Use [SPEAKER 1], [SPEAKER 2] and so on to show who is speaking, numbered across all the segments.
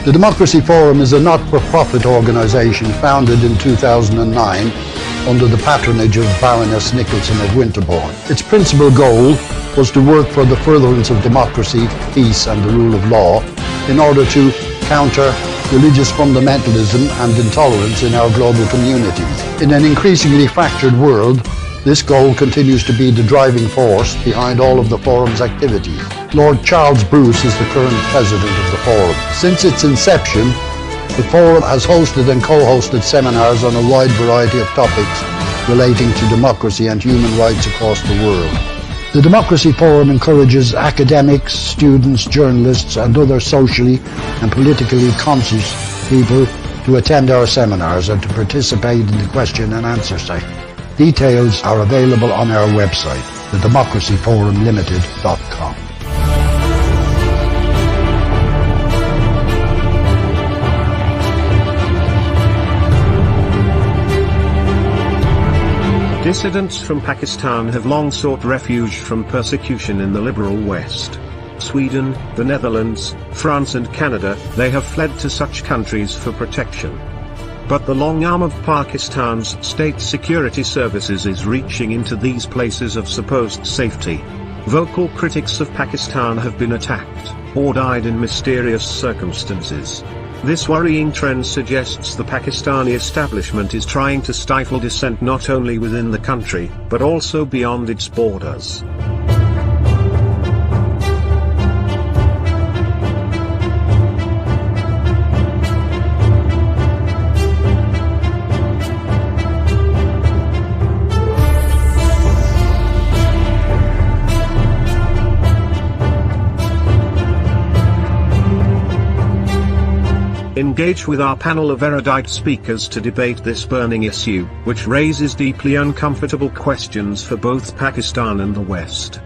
[SPEAKER 1] The Democracy Forum is a not-for-profit organisation founded in 2009 under the patronage of Baroness Michaelsen of Winterborne. Its principal goal was to work for the furtherance of democracy, peace and the rule of law in order to counter religious fundamentalism and intolerance in our global communities. In an increasingly fractured world, this goal continues to be the driving force behind all of the Forum's activities. Lord Charles Bruce is the current president of the Forum. Since its inception, the Forum has hosted and co-hosted seminars on a wide variety of topics relating to democracy and human rights across the world. The Democracy Forum encourages academics, students, journalists and other socially and politically conscious people to attend our seminars and to participate in the question and answer session. Details are available on our website, thedemocracyforumlimited.com.
[SPEAKER 2] Dissidents from Pakistan have long sought refuge from persecution in the liberal West. Sweden, the Netherlands, France and Canada, they have fled to such countries for protection. But the long arm of Pakistan's state security services is reaching into these places of supposed safety. Vocal critics of Pakistan have been attacked, or died in mysterious circumstances. This worrying trend suggests the Pakistani establishment is trying to stifle dissent not only within the country, but also beyond its borders. Engage with our panel of erudite speakers to debate this burning issue, which raises deeply uncomfortable questions for both Pakistan and the West.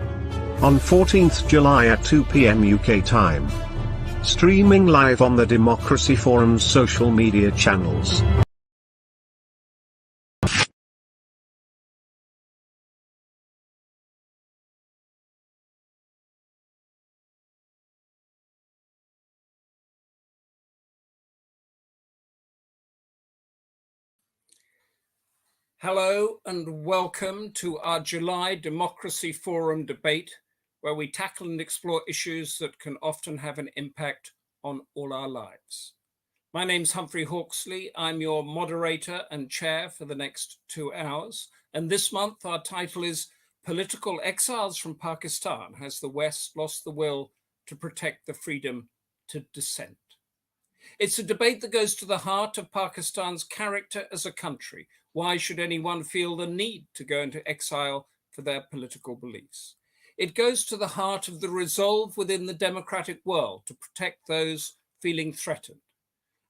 [SPEAKER 2] On 14th July at 2 p.m. UK time. Streaming live on the Democracy Forum's social media channels.
[SPEAKER 3] Hello and welcome to our July Democracy Forum debate, where we tackle and explore issues that can often have an impact on all our lives. My name's Humphrey Hawksley. I'm your moderator and chair for the next 2 hours. And this month, our title is Political Exiles from Pakistan. Has the West lost the will to protect the freedom to dissent? It's a debate that goes to the heart of Pakistan's character as a country. Why should anyone feel the need to go into exile for their political beliefs? It goes to the heart of the resolve within the democratic world to protect those feeling threatened.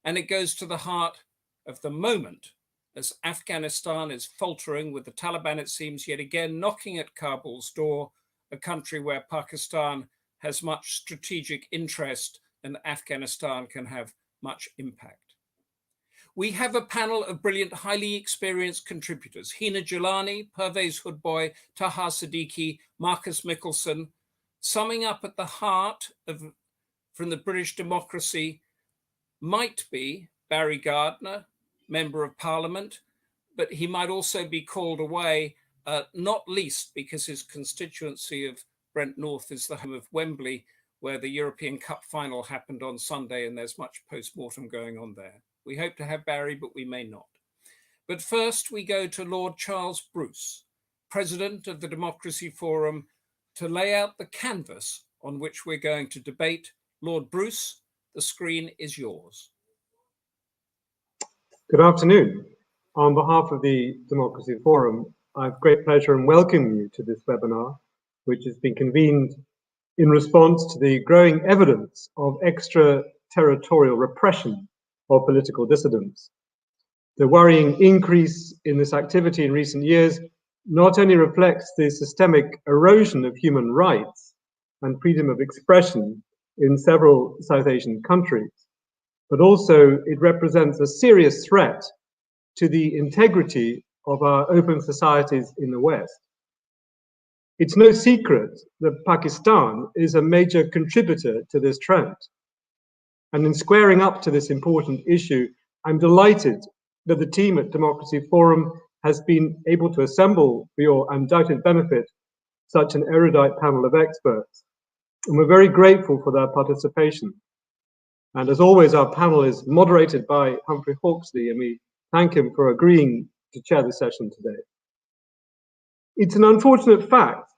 [SPEAKER 3] And it goes to the heart of the moment as Afghanistan is faltering with the Taliban, it seems, yet again knocking at Kabul's door, a country where Pakistan has much strategic interest and Afghanistan can have much impact. We have a panel of brilliant, highly experienced contributors: Hina Jilani, Pervez Hoodbhoy, Taha, Siddiqui, Marcus Michaelsen, summing up at the heart of, from the British democracy, might be Barry Gardiner, Member of Parliament, but he might also be called away, not least because his constituency of Brent North is the home of Wembley, where the European Cup final happened on Sunday, and there's much post-mortem going on there. We hope to have Barry, but we may not. But first we go to Lord Charles Bruce, President of the Democracy Forum, to lay out the canvas on which we're going to debate. Lord Bruce, the screen is yours.
[SPEAKER 4] Good afternoon. On behalf of the Democracy Forum, I have great pleasure in welcoming you to this webinar, which has been convened in response to the growing evidence of extraterritorial repression of political dissidents. The worrying increase in this activity in recent years not only reflects the systemic erosion of human rights and freedom of expression in several South Asian countries, but also it represents a serious threat to the integrity of our open societies in the West. It's no secret that Pakistan is a major contributor to this trend. And in squaring up to this important issue, I'm delighted that the team at Democracy Forum has been able to assemble, for your undoubted benefit, such an erudite panel of experts. And we're very grateful for their participation. And as always, our panel is moderated by Humphrey Hawksley, and we thank him for agreeing to chair the session today. It's an unfortunate fact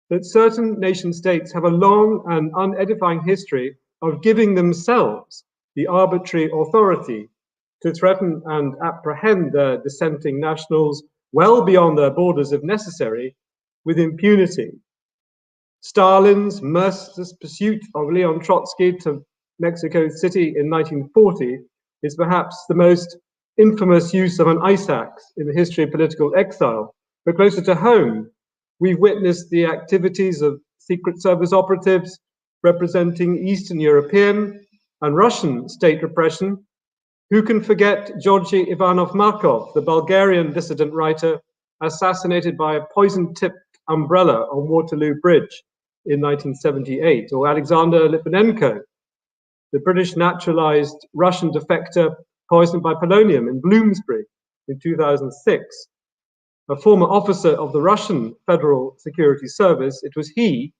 [SPEAKER 4] that certain nation states have a long and unedifying history of giving themselves the arbitrary authority to threaten and apprehend their dissenting nationals well beyond their borders if necessary, with impunity. Stalin's merciless pursuit of Leon Trotsky to Mexico City in 1940 is perhaps the most infamous use of an ice axe in the history of political exile. But closer to home, we've witnessed the activities of Secret Service operatives representing Eastern European and Russian state repression. Who can forget Georgy Ivanov-Markov, the Bulgarian dissident writer assassinated by a poison-tipped umbrella on Waterloo Bridge in 1978, or Alexander Litvinenko, the British naturalized Russian defector poisoned by polonium in Bloomsbury in 2006. A former officer of the Russian Federal Security Service, it was he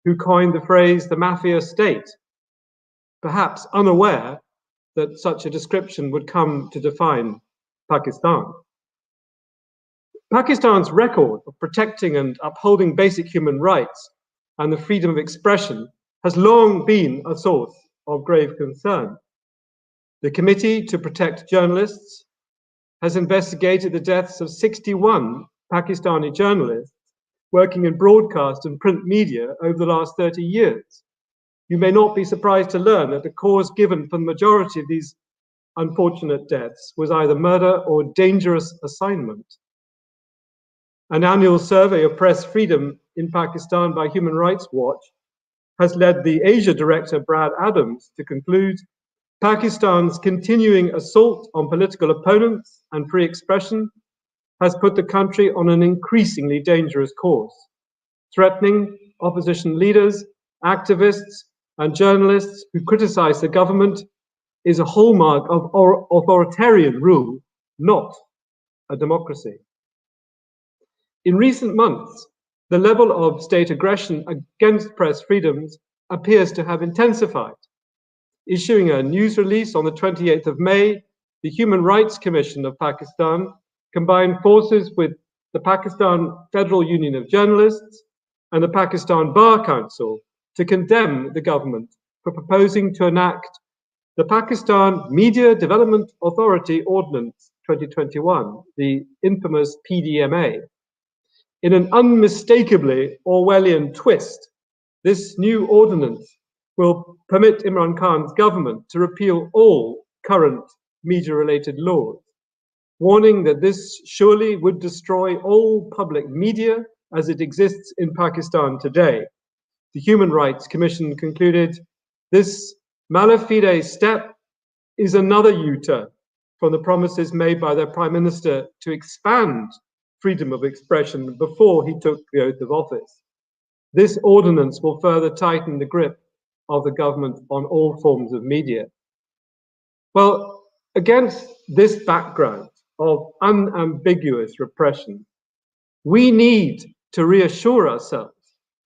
[SPEAKER 4] who coined the phrase the mafia state, perhaps unaware that such a description would come to define Pakistan. Pakistan's record of protecting and upholding basic human rights and the freedom of expression has long been a source of grave concern. The Committee to Protect Journalists has investigated the deaths of 61 Pakistani journalists working in broadcast and print media over the last 30 years. You may not be surprised to learn that the cause given for the majority of these unfortunate deaths was either murder or dangerous assignment. An annual survey of press freedom in Pakistan by Human Rights Watch has led the Asia director, Brad Adams, to conclude Pakistan's continuing assault on political opponents and free expression has put the country on an increasingly dangerous course, threatening opposition leaders, activists, and journalists who criticize the government is a hallmark of authoritarian rule, not a democracy. In recent months, the level of state aggression against press freedoms appears to have intensified. Issuing a news release on the 28th of May, the Human Rights Commission of Pakistan combined forces with the Pakistan Federal Union of Journalists and the Pakistan Bar Council to condemn the government for proposing to enact the Pakistan Media Development Authority Ordinance 2021, the infamous PDMA. In an unmistakably Orwellian twist, this new ordinance will permit Imran Khan's government to repeal all current media-related laws, warning that this surely would destroy all public media as it exists in Pakistan today. The Human Rights Commission concluded this malafide step is another U-turn from the promises made by their Prime Minister to expand freedom of expression before he took the oath of office. This ordinance will further tighten the grip of the government on all forms of media. Well, against this background of unambiguous repression, we need to reassure ourselves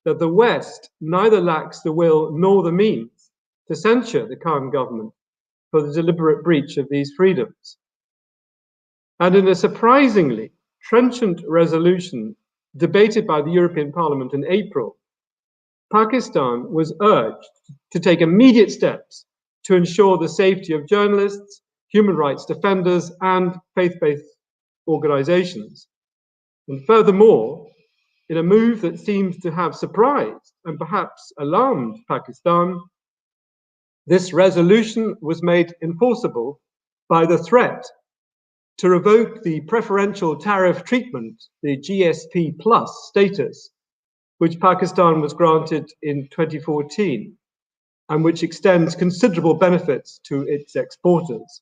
[SPEAKER 4] that the West neither lacks the will nor the means to censure the Khan government for the deliberate breach of these freedoms. And in a surprisingly trenchant resolution debated by the European Parliament in April, Pakistan was urged to take immediate steps to ensure the safety of journalists, human rights defenders, and faith-based organizations. And furthermore, in a move that seems to have surprised and perhaps alarmed Pakistan, this resolution was made enforceable by the threat to revoke the preferential tariff treatment, the GSP plus status, which Pakistan was granted in 2014, and which extends considerable benefits to its exporters.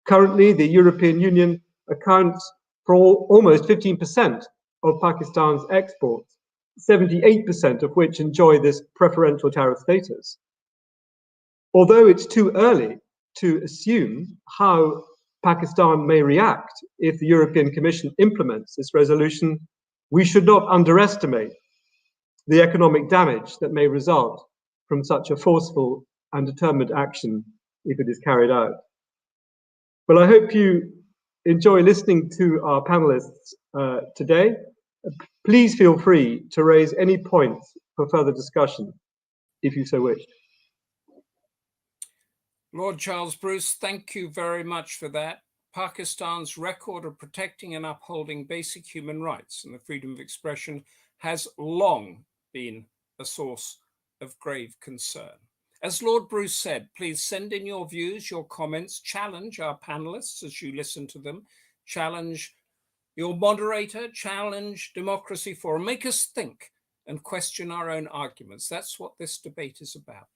[SPEAKER 4] Currently, the European Union accounts for almost 15% of Pakistan's exports, 78% of which enjoy this preferential tariff status. although it's too early to assume how Pakistan may react if the European Commission implements this resolution, we should not underestimate the economic damage that may result from such a forceful and determined action if it is carried out. Well, I hope you enjoy listening to our panelists today. Please feel free to raise any points for further discussion, if you so wish.
[SPEAKER 3] Lord Charles Bruce, thank you very much for that. Pakistan's record of protecting and upholding basic human rights and the freedom of expression has long been a source of grave concern. As Lord Bruce said, please send in your views, your comments, challenge our panelists as you listen to them, challenge your moderator, challenge Democracy Forum, make us think and question our own arguments. That's what this debate is about.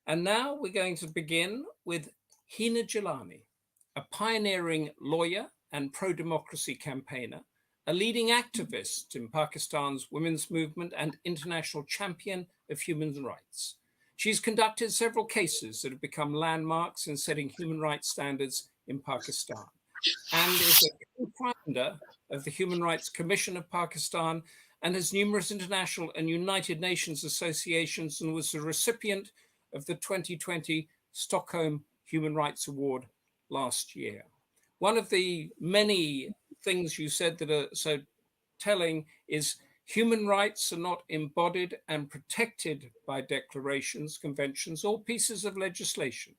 [SPEAKER 3] And now we're going to begin with Hina Jilani, a pioneering lawyer and pro-democracy campaigner, a leading activist in Pakistan's women's movement and international champion of human rights. She's conducted several cases that have become landmarks in setting human rights standards in Pakistan, and is a co-founder of the Human Rights Commission of Pakistan and has numerous international and United Nations associations, and was the recipient of the 2020 Stockholm Human Rights Award last year. One of the many things you said that are so telling is human rights are not embodied and protected by declarations, conventions, or pieces of legislation.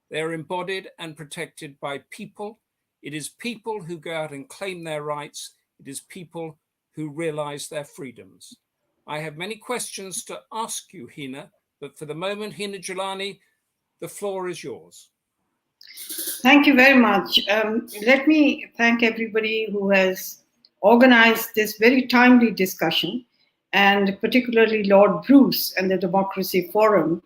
[SPEAKER 3] They're embodied and protected by people. It is people who go out and claim their rights. It is people who realize their freedoms. I have many questions to ask you, Hina, but for the moment, Hina Jilani, the floor is yours.
[SPEAKER 5] Thank you very much. Let me thank everybody who has organized this very timely discussion, and particularly Lord Bruce and the Democracy Forum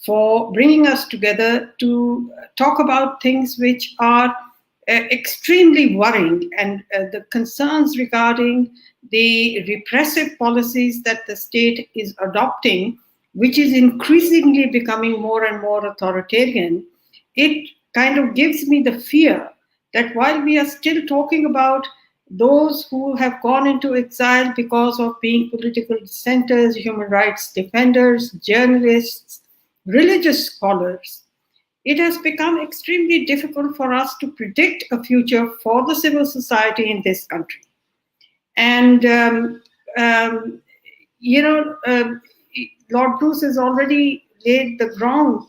[SPEAKER 5] for bringing us together to talk about things which are extremely worrying, and the concerns regarding the repressive policies that the state is adopting, which is increasingly becoming more and more authoritarian. It kind of gives me the fear that while we are still talking about those who have gone into exile because of being political dissenters, human rights defenders, journalists, religious scholars, it has become extremely difficult for us to predict a future for the civil society in this country. And, Lord Bruce has already laid the ground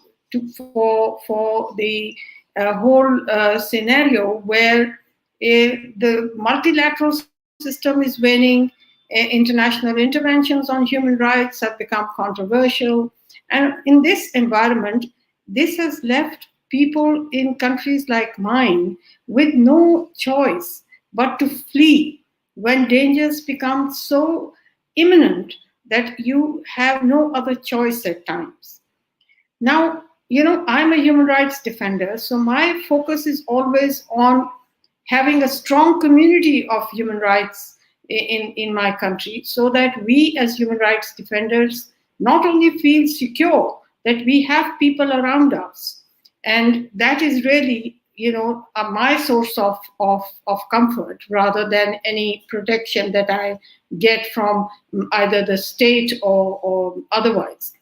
[SPEAKER 5] for the whole scenario where the multilateral system is waning, international interventions on human rights have become controversial. And in this environment, this has left people in countries like mine with no choice but to flee when dangers become so imminent that you have no other choice at times. Now, I'm a human rights defender, so my focus is always on having a strong community of human rights in my country, so that we as human rights defenders not only feel secure, that we have people around us. And that is really, my source of comfort, rather than any protection that I get from either the state or otherwise.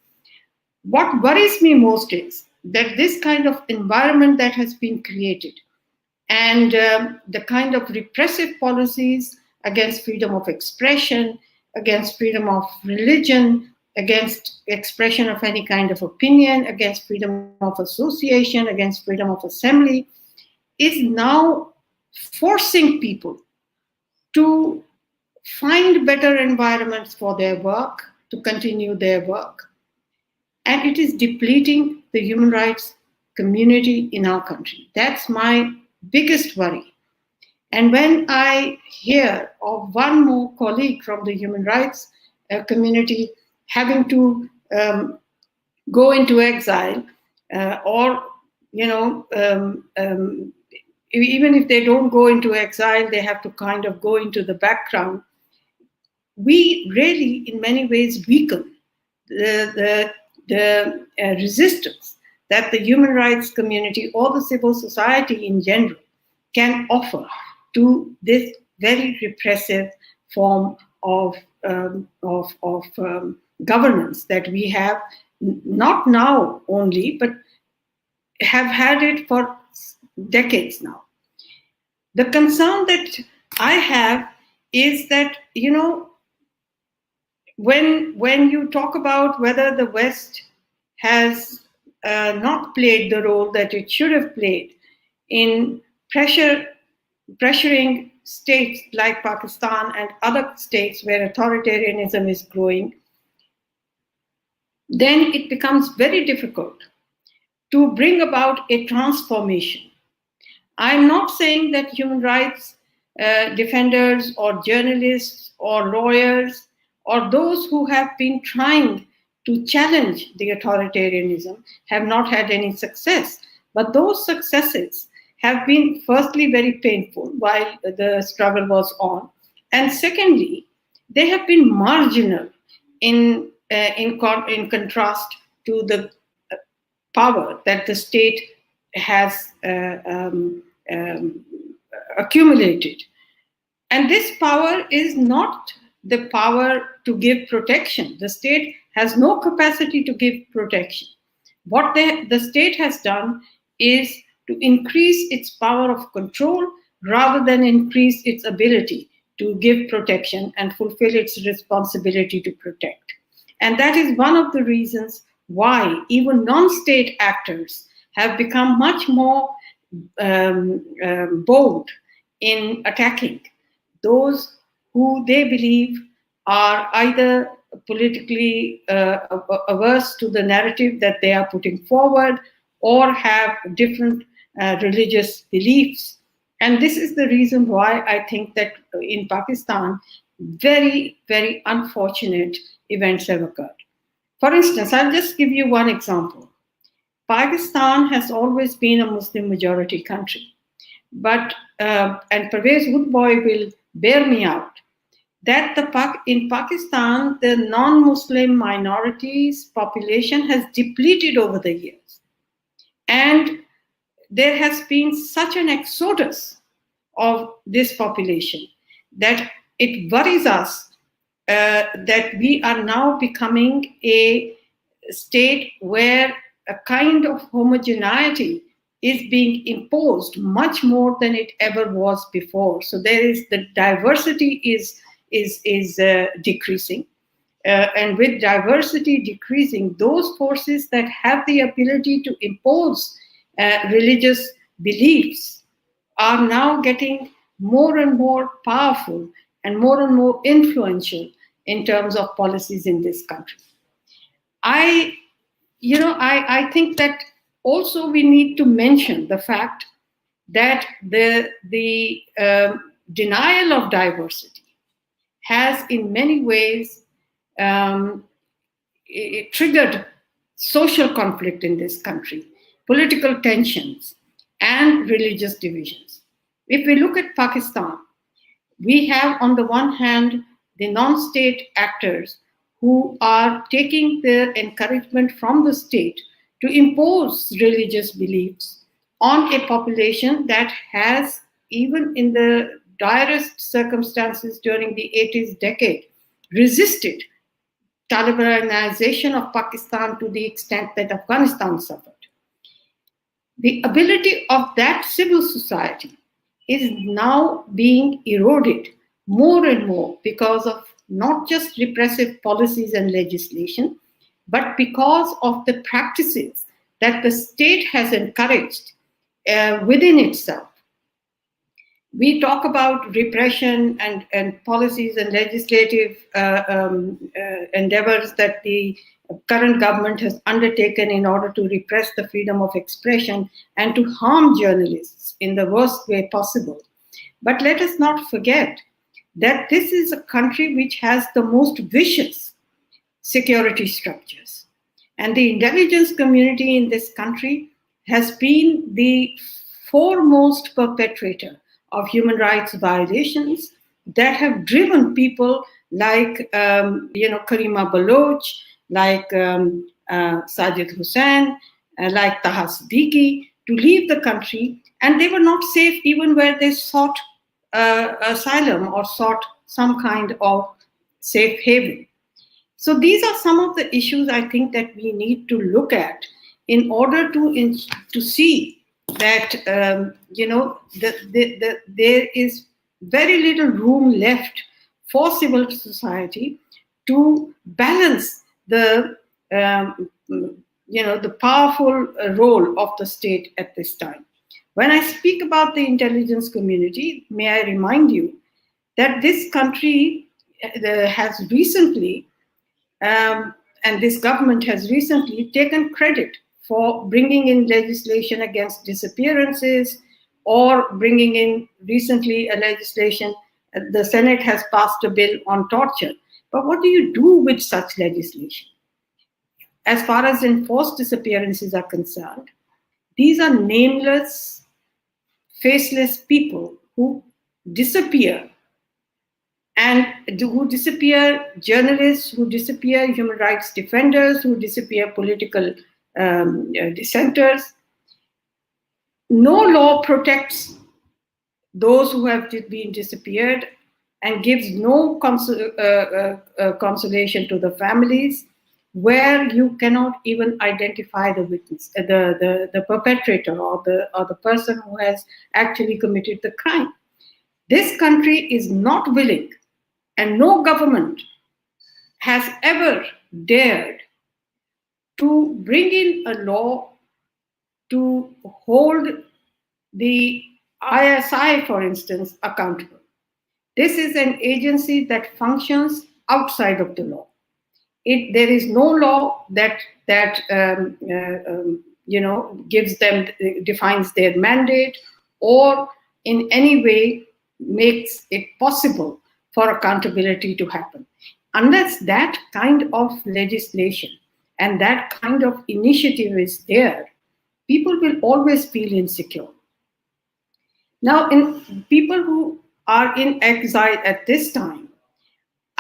[SPEAKER 5] What worries me most is that this kind of environment that has been created and the kind of repressive policies against freedom of expression, against freedom of religion, against expression of any kind of opinion, against freedom of association, against freedom of assembly, is now forcing people to find better environments for their work, to continue their work. And it is depleting the human rights community in our country. That's my biggest worry. And when I hear of one more colleague from the human rights community having to go into exile, or even if they don't go into exile, they have to kind of go into the background. We really, in many ways, weaken the resistance that the human rights community or the civil society in general can offer to this very repressive form of governance that we have, not now only, but have had it for decades now. The concern that I have is that, you know, when you talk about whether the West has not played the role that it should have played in pressuring states like Pakistan and other states where authoritarianism is growing, then it becomes very difficult to bring about a transformation. I'm not saying that human rights defenders or journalists or lawyers or those who have been trying to challenge the authoritarianism have not had any success. But those successes have been firstly very painful while the struggle was on. And secondly, they have been marginal in contrast to the power that the state has accumulated. And this power is not the power to give protection. The state has no capacity to give protection. What the state has done is to increase its power of control rather than increase its ability to give protection and fulfill its responsibility to protect. And that is one of the reasons why even non-state actors have become much more bold in attacking those who they believe are either politically averse to the narrative that they are putting forward or have different religious beliefs. And this is the reason why I think that in Pakistan, very, very unfortunate events have occurred. For instance, I'll just give you one example. Pakistan has always been a Muslim majority country, but, and Pervez Hoodbhoy will bear me out, that in Pakistan, the non-Muslim minorities population has depleted over the years. And there has been such an exodus of this population that it worries us that we are now becoming a state where a kind of homogeneity is being imposed much more than it ever was before. So there is the diversity is decreasing. And with diversity decreasing, those forces that have the ability to impose religious beliefs are now getting more and more powerful and more influential in terms of policies in this country. I think that also we need to mention the fact that the denial of diversity has in many ways triggered social conflict in this country, political tensions, and religious divisions. If we look at Pakistan, we have on the one hand the non-state actors who are taking their encouragement from the state to impose religious beliefs on a population that has, even in the direst circumstances during the 80s decade, resisted Talibanization of Pakistan to the extent that Afghanistan suffered. The ability of that civil society is now being eroded more and more because of not just repressive policies and legislation, but because of the practices that the state has encouraged within itself. We talk about repression and policies and legislative endeavors that the current government has undertaken in order to repress the freedom of expression and to harm journalists in the worst way possible. But let us not forget that this is a country which has the most vicious security structures. And the intelligence community in this country has been the foremost perpetrator of human rights violations that have driven people like Karima Baloch, like Sajid Hussain, like Taha Siddiqui, to leave the country, and they were not safe even where they sought asylum or sought some kind of safe haven. So these are some of the issues I think that we need to look at in order to see that there is very little room left for civil society to balance the powerful role of the state at this time. When I speak about the intelligence community, may I remind you that this country has recently, and this government has recently taken credit for bringing in legislation against disappearances, or bringing in recently a legislation, the Senate has passed a bill on torture. But what do you do with such legislation? As far as enforced disappearances are concerned, these are nameless, faceless people who disappear, and who disappear journalists, who disappear human rights defenders, who disappear political dissenters. No law protects those who have been disappeared and gives no consolation to the families, where you cannot even identify the witness, the perpetrator, or the person who has actually committed the crime. This country is not willing, and no government has ever dared to bring in a law to hold the ISI, for instance, accountable. This is an agency that functions outside of the law. There is no law that gives them, defines their mandate, or in any way makes it possible for accountability to happen. Unless that kind of legislation and that kind of initiative is there, people will always feel insecure. Now, in people who are in exile at this time,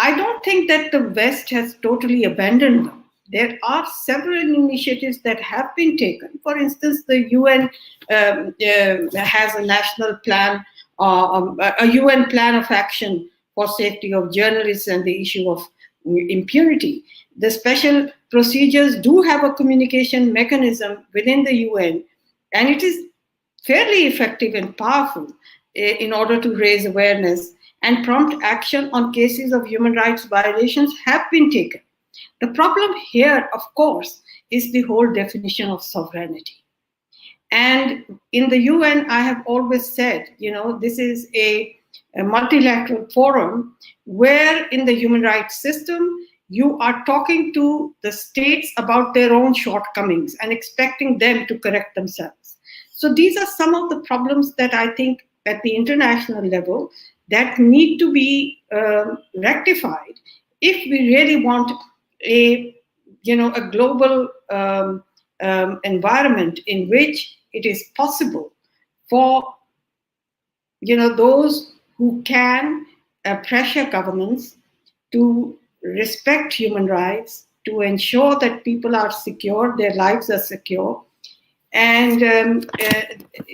[SPEAKER 5] I don't think that the West has totally abandoned them. There are several initiatives that have been taken. For instance, the UN has a national plan, a UN plan of action for safety of journalists and the issue of impunity. The special procedures do have a communication mechanism within the UN, and it is fairly effective and powerful in order to raise awareness, and prompt action on cases of human rights violations have been taken. The problem here, of course, is the whole definition of sovereignty. And in the UN, I have always said, this is a multilateral forum where in the human rights system, you are talking to the states about their own shortcomings and expecting them to correct themselves. So these are some of the problems that I think at the international level that need to be rectified if we really want a global environment in which it is possible for those who can pressure governments to respect human rights, to ensure that people are secure, their lives are secure. And,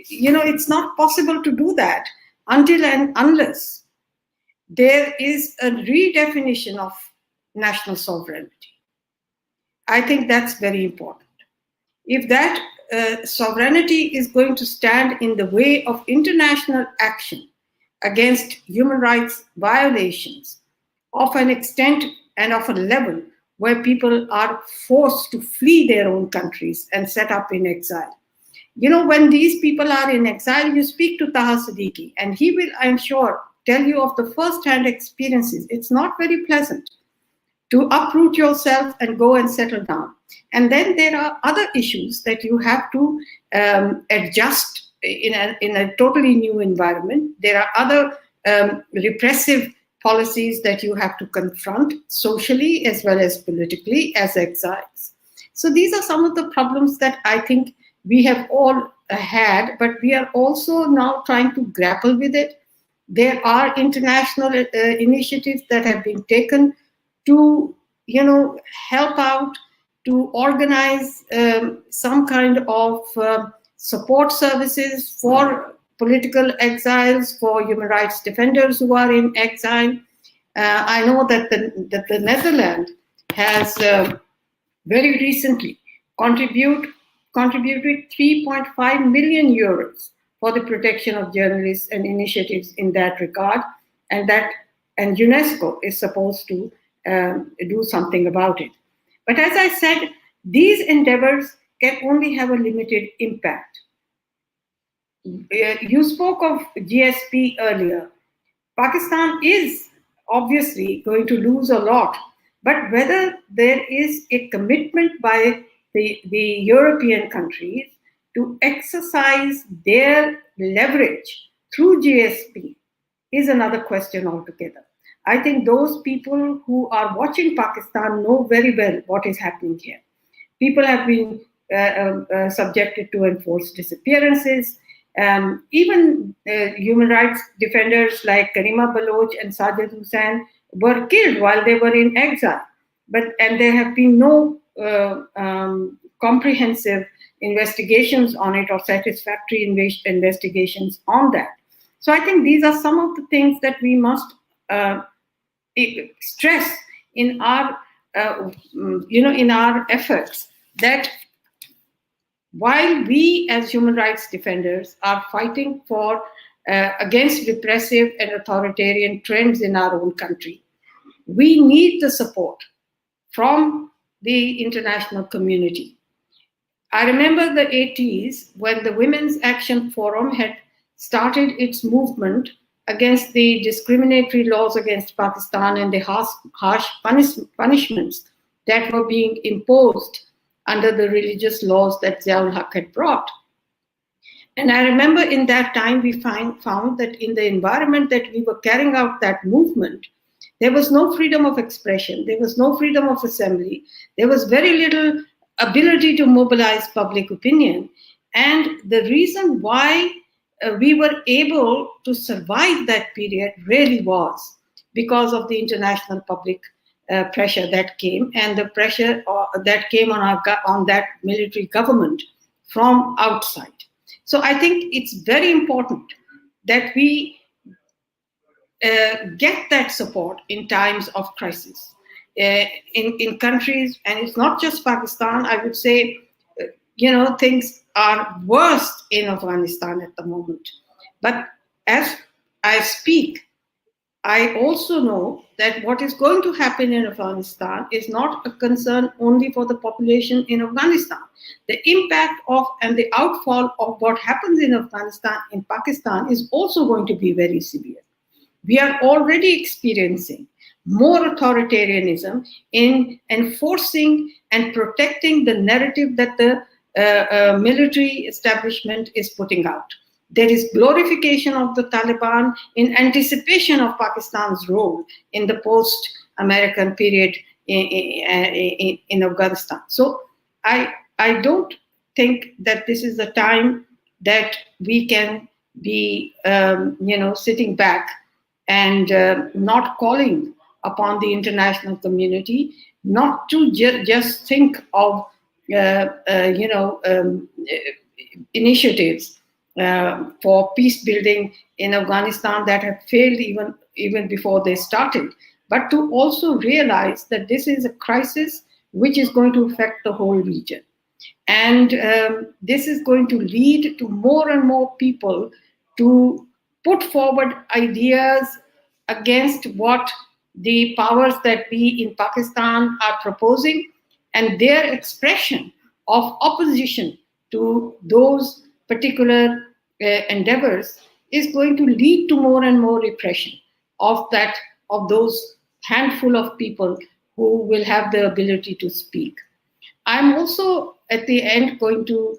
[SPEAKER 5] it's not possible to do that until and unless there is a redefinition of national sovereignty. I think that's very important. If that sovereignty is going to stand in the way of international action against human rights violations of an extent and of a level where people are forced to flee their own countries and set up in exile. When these people are in exile, you speak to Taha Siddiqui, and he will, I'm sure, tell you of the first-hand experiences. It's not very pleasant to uproot yourself and go and settle down. And then there are other issues that you have to adjust in a totally new environment. There are other repressive policies that you have to confront socially as well as politically as exiles. So these are some of the problems that I think we have all had, but we are also now trying to grapple with it. There are international initiatives that have been taken to, help out to organize some kind of support services for political exiles, for human rights defenders who are in exile. I know that the Netherlands has very recently contributed 3.5 million euros for the protection of journalists and initiatives in that regard, and UNESCO is supposed to do something about it. But as I said, these endeavors can only have a limited impact. You spoke of GSP earlier. Pakistan is obviously going to lose a lot, but whether there is a commitment by the European countries to exercise their leverage through GSP is another question altogether. I think those people who are watching Pakistan know very well what is happening here. People have been subjected to enforced disappearances. Even human rights defenders like Karima Baloch and Sajid Hussain were killed while they were in exile. And there have been no comprehensive investigations on it or satisfactory investigations on that. So I think these are some of the things that we must stress in our, in our efforts, that while we as human rights defenders are fighting for against repressive and authoritarian trends in our own country, we need the support from the international community. I remember the 80s when the Women's Action Forum had started its movement against the discriminatory laws against Pakistan and the harsh punishments that were being imposed under the religious laws that Ziaul Haq had brought. And I remember in that time we found that in the environment that we were carrying out that movement, there was no freedom of expression, there was no freedom of assembly, there was very little ability to mobilize public opinion. And the reason why we were able to survive that period really was because of the international public pressure that came, and the pressure that came on that military government from outside. So I think it's very important that we get that support in times of crisis in countries, and it's not just Pakistan. I would say, things are worse in Afghanistan at the moment. But as I speak, I also know that what is going to happen in Afghanistan is not a concern only for the population in Afghanistan. The impact of and the outfall of what happens in Afghanistan in Pakistan is also going to be very severe. We are already experiencing more authoritarianism in enforcing and protecting the narrative that the military establishment is putting out. There is glorification of the Taliban in anticipation of Pakistan's role in the post-American period in Afghanistan. So I don't think that this is the time that we can be, sitting back and not calling upon the international community not to just think of, initiatives for peace building in Afghanistan that have failed even before they started, but to also realize that this is a crisis which is going to affect the whole region. And this is going to lead to more and more people to put forward ideas against what the powers that be in Pakistan are proposing, and their expression of opposition to those particular endeavors is going to lead to more and more repression of those handful of people who will have the ability to speak. I'm also at the end going to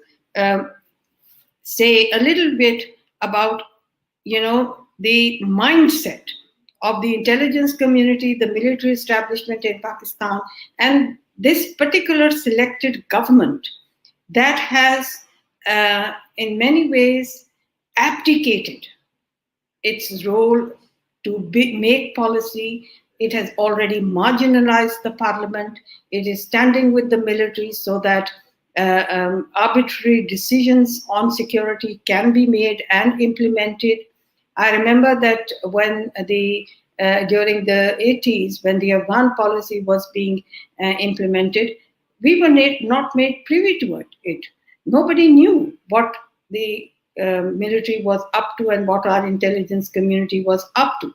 [SPEAKER 5] say a little bit about, the mindset of the intelligence community, the military establishment in Pakistan, and this particular selected government that has, in many ways, abdicated its role to make policy, It has already marginalized the parliament. It is standing with the military so that arbitrary decisions on security can be made and implemented. I remember that when during the 80s, when the Afghan policy was being implemented, we were not made privy to it. Nobody knew what the military was up to and what our intelligence community was up to.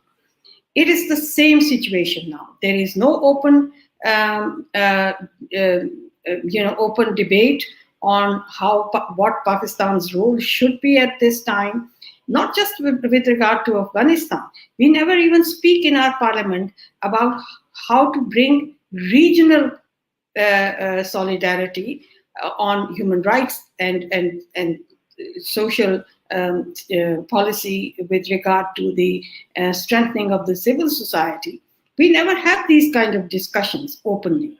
[SPEAKER 5] It is the same situation now. There is no open, open debate on what Pakistan's role should be at this time. Not just with regard to Afghanistan. We never even speak in our parliament about how to bring regional solidarity on human rights and social policy with regard to the strengthening of the civil society. We never have these kind of discussions openly.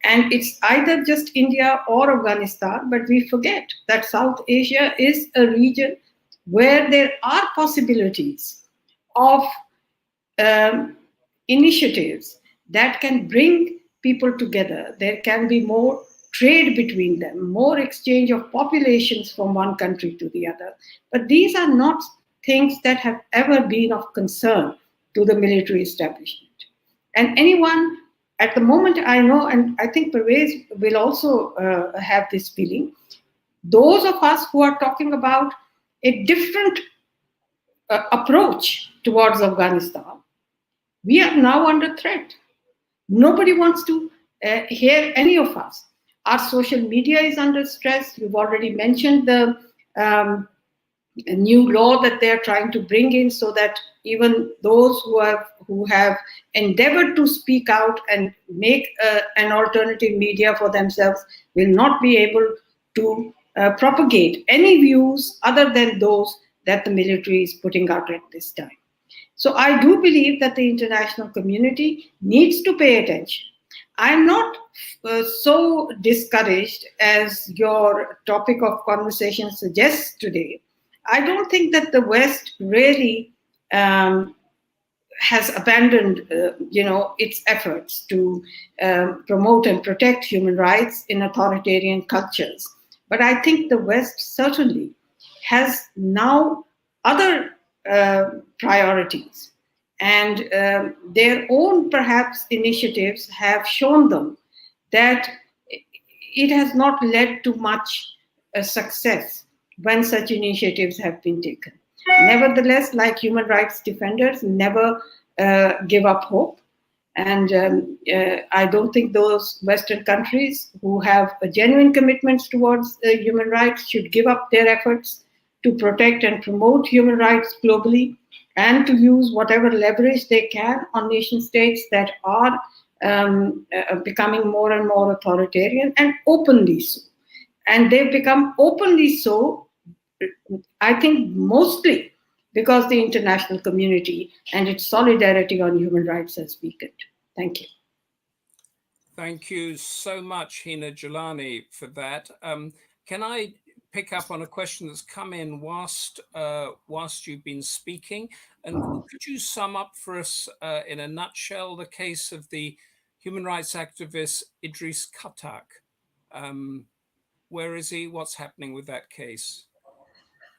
[SPEAKER 5] And it's either just India or Afghanistan, but we forget that South Asia is a region where there are possibilities of initiatives that can bring people together. There can be more trade between them, more exchange of populations from one country to the other. But these are not things that have ever been of concern to the military establishment. And anyone, at the moment I know, and I think Pervez will also have this feeling, those of us who are talking about a different approach towards Afghanistan, we are now under threat. Nobody wants to hear any of us. Our social media is under stress. You've already mentioned the new law that they're trying to bring in so that even those who have endeavored to speak out and make an alternative media for themselves will not be able to propagate any views other than those that the military is putting out at this time. So I do believe that the international community needs to pay attention. I'm not so discouraged as your topic of conversation suggests today. I don't think that the West really has abandoned, its efforts to promote and protect human rights in authoritarian cultures. But I think the West certainly has now other priorities. And their own, perhaps, initiatives have shown them that it has not led to much success when such initiatives have been taken. Nevertheless, like human rights defenders, never give up hope. And I don't think those Western countries who have a genuine commitments towards human rights should give up their efforts to protect and promote human rights globally, and to use whatever leverage they can on nation states that are becoming more and more authoritarian, and openly so. And they've become openly so, I think, mostly because the international community and its solidarity on human rights has weakened. Thank you.
[SPEAKER 3] Thank you so much, Hina Jilani, for that. Can I pick up on a question that's come in whilst you've been speaking? And could you sum up for us in a nutshell the case of the human rights activist Idris Katak? Where is he? What's happening with that case?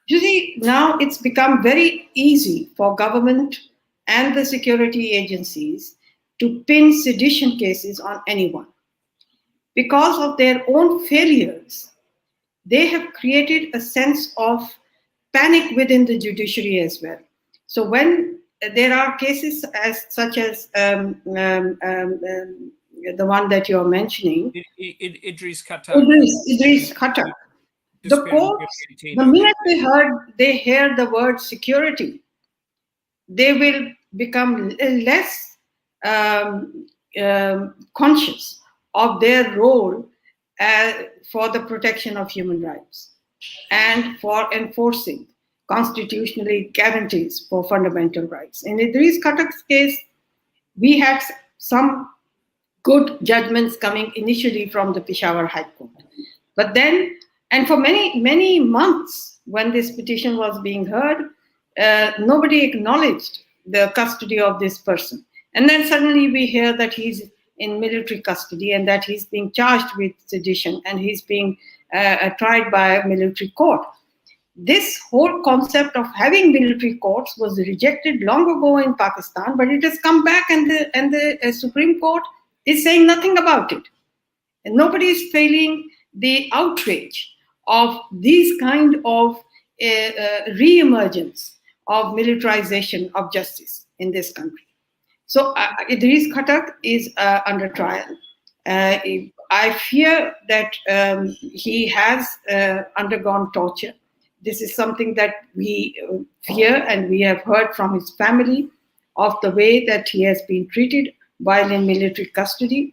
[SPEAKER 5] You see, now it's become very easy for government and the security agencies to pin sedition cases on anyone. Because of their own failures, they have created a sense of panic within the judiciary as well. So when there are cases such as the one that you're mentioning,
[SPEAKER 3] Idris Katak.
[SPEAKER 5] Idris Katak. The courts, the minute they hear the word security, they will become less conscious of their role for the protection of human rights and for enforcing constitutionally guarantees for fundamental rights. In Idris Katak's case, we had some good judgments coming initially from the Peshawar High Court. But then, and for many, many months when this petition was being heard, nobody acknowledged the custody of this person. And then suddenly we hear that he's in military custody and that he's being charged with sedition and he's being tried by a military court. This whole concept of having military courts was rejected long ago in Pakistan, but it has come back, and the Supreme Court is saying nothing about it. And nobody is feeling the outrage of these kind of re-emergence of militarization of justice in this country. So Idris Khattak is under trial. I fear that he has undergone torture. This is something that we fear, and we have heard from his family of the way that he has been treated while in military custody.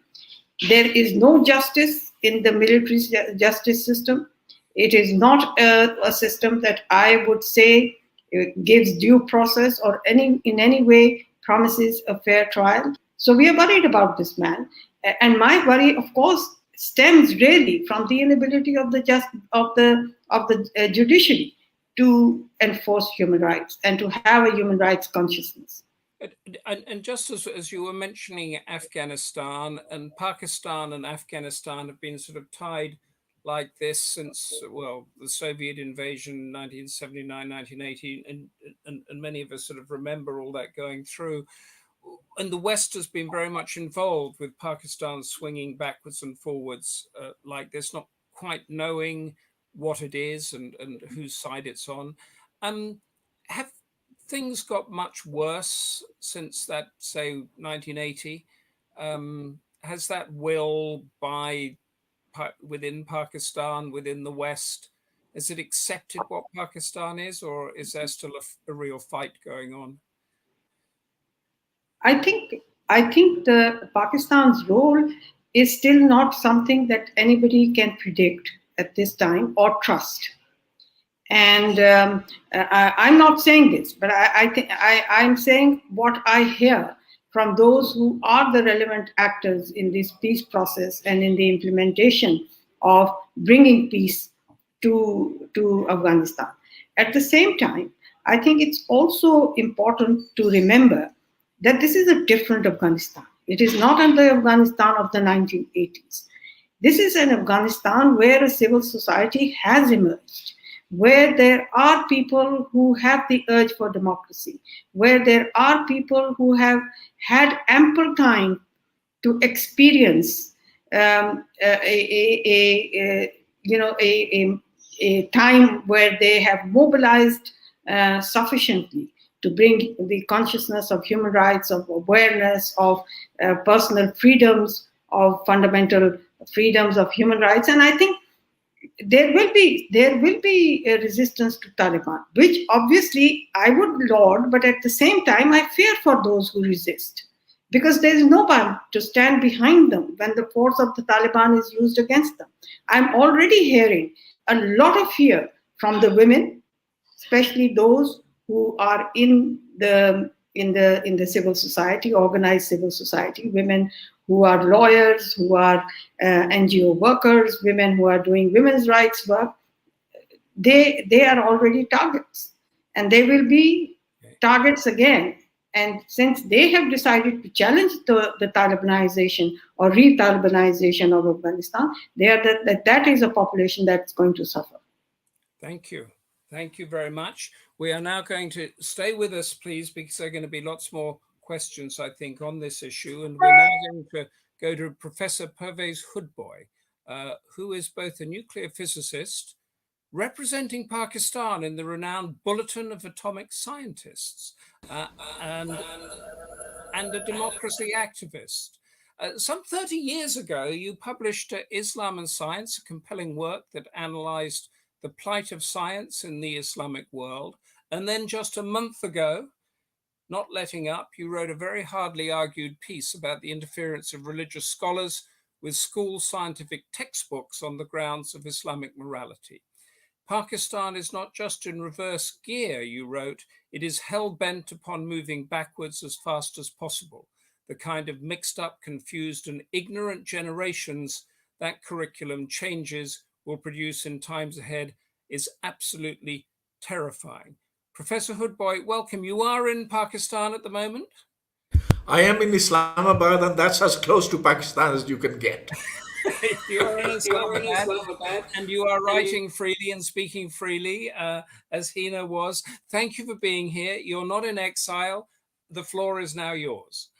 [SPEAKER 5] There is no justice in the military justice system. It is not a system that I would say gives due process or in any way promises a fair trial. So we are worried about this man. And my worry, of course, stems really from the inability of the judiciary to enforce human rights and to have a human rights consciousness.
[SPEAKER 3] And just as you were mentioning Afghanistan, and Pakistan and Afghanistan have been sort of tied like this since, well, the Soviet invasion, 1979, 1980, and many of us sort of remember all that going through. And the West has been very much involved with Pakistan swinging backwards and forwards like this, not quite knowing what it is and whose side it's on. Have things got much worse since that, say, 1980? Has that will within Pakistan, within the West, has it accepted what Pakistan is, or is there still a real fight going on?
[SPEAKER 5] I think the Pakistan's role is still not something that anybody can predict at this time or trust. And I'm not saying this, but I'm saying what I hear from those who are the relevant actors in this peace process and in the implementation of bringing peace to Afghanistan. At the same time, I think it's also important to remember that this is a different Afghanistan. It is not the Afghanistan of the 1980s. This is an Afghanistan where a civil society has emerged, where there are people who have the urge for democracy, where there are people who have had ample time to experience a time where they have mobilized sufficiently to bring the consciousness of human rights, of awareness, of personal freedoms, of fundamental freedoms of human rights. And I think there will be a resistance to Taliban, which obviously I would laud, but at the same time I fear for those who resist, because there is no one to stand behind them when the force of the Taliban is used against them. I'm already hearing a lot of fear from the women, especially those who are in the civil society, organized civil society, women who are lawyers, who are NGO workers, women who are doing women's rights work. They are already targets, and they will be targets again. And since they have decided to challenge the Talibanization or re-Talibanization of Afghanistan, that is a population that's going to suffer.
[SPEAKER 3] Thank you. Thank you very much. We are now going to stay with us, please, because there are going to be lots more questions, I think, on this issue. And we're now going to go to Professor Pervez Hoodbhoy, who is both a nuclear physicist representing Pakistan in the renowned Bulletin of Atomic Scientists and a democracy activist. Some 30 years ago, you published Islam and Science, a compelling work that analyzed the plight of science in the Islamic world. And then just a month ago, not letting up, you wrote a very hardly argued piece about the interference of religious scholars with school scientific textbooks on the grounds of Islamic morality. Pakistan is not just in reverse gear, you wrote, it is hell-bent upon moving backwards as fast as possible. The kind of mixed up, confused and ignorant generations that curriculum changes will produce in times ahead is absolutely terrifying. Professor Hoodbhoy, welcome. You are in Pakistan at the moment?
[SPEAKER 6] I am in Islamabad, and that's as close to Pakistan as you can get.
[SPEAKER 3] You are in Islamabad, and you are writing freely and speaking freely, as Hina was. Thank you for being here. You're not in exile. The floor is now yours.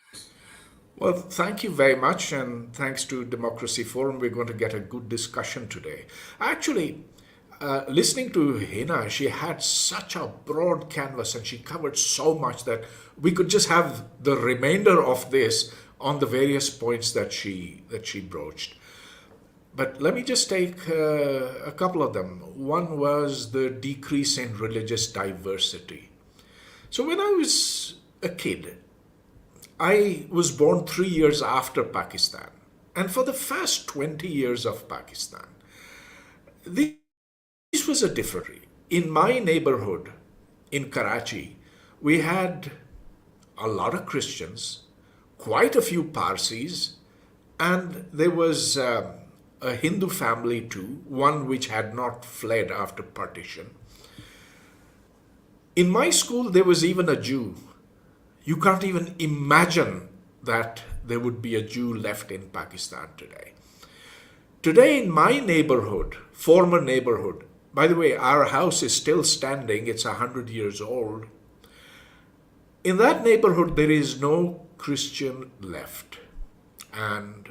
[SPEAKER 6] Well, thank you very much, and thanks to Democracy Forum, we're going to get a good discussion today. Actually, listening to Hina, she had such a broad canvas and she covered so much that we could just have the remainder of this on the various points that she broached. But let me just take a couple of them. One was the decrease in religious diversity. So when I was a kid, I was born 3 years after Pakistan. And for the first 20 years of Pakistan, this was a different. In my neighborhood in Karachi, we had a lot of Christians, quite a few Parsis, and there was a Hindu family too, one which had not fled after partition. In my school, there was even a Jew. You can't even imagine that there would be a Jew left in Pakistan today. Today in my neighborhood, former neighborhood, by the way, our house is still standing, it's 100 years old. In that neighborhood, there is no Christian left, and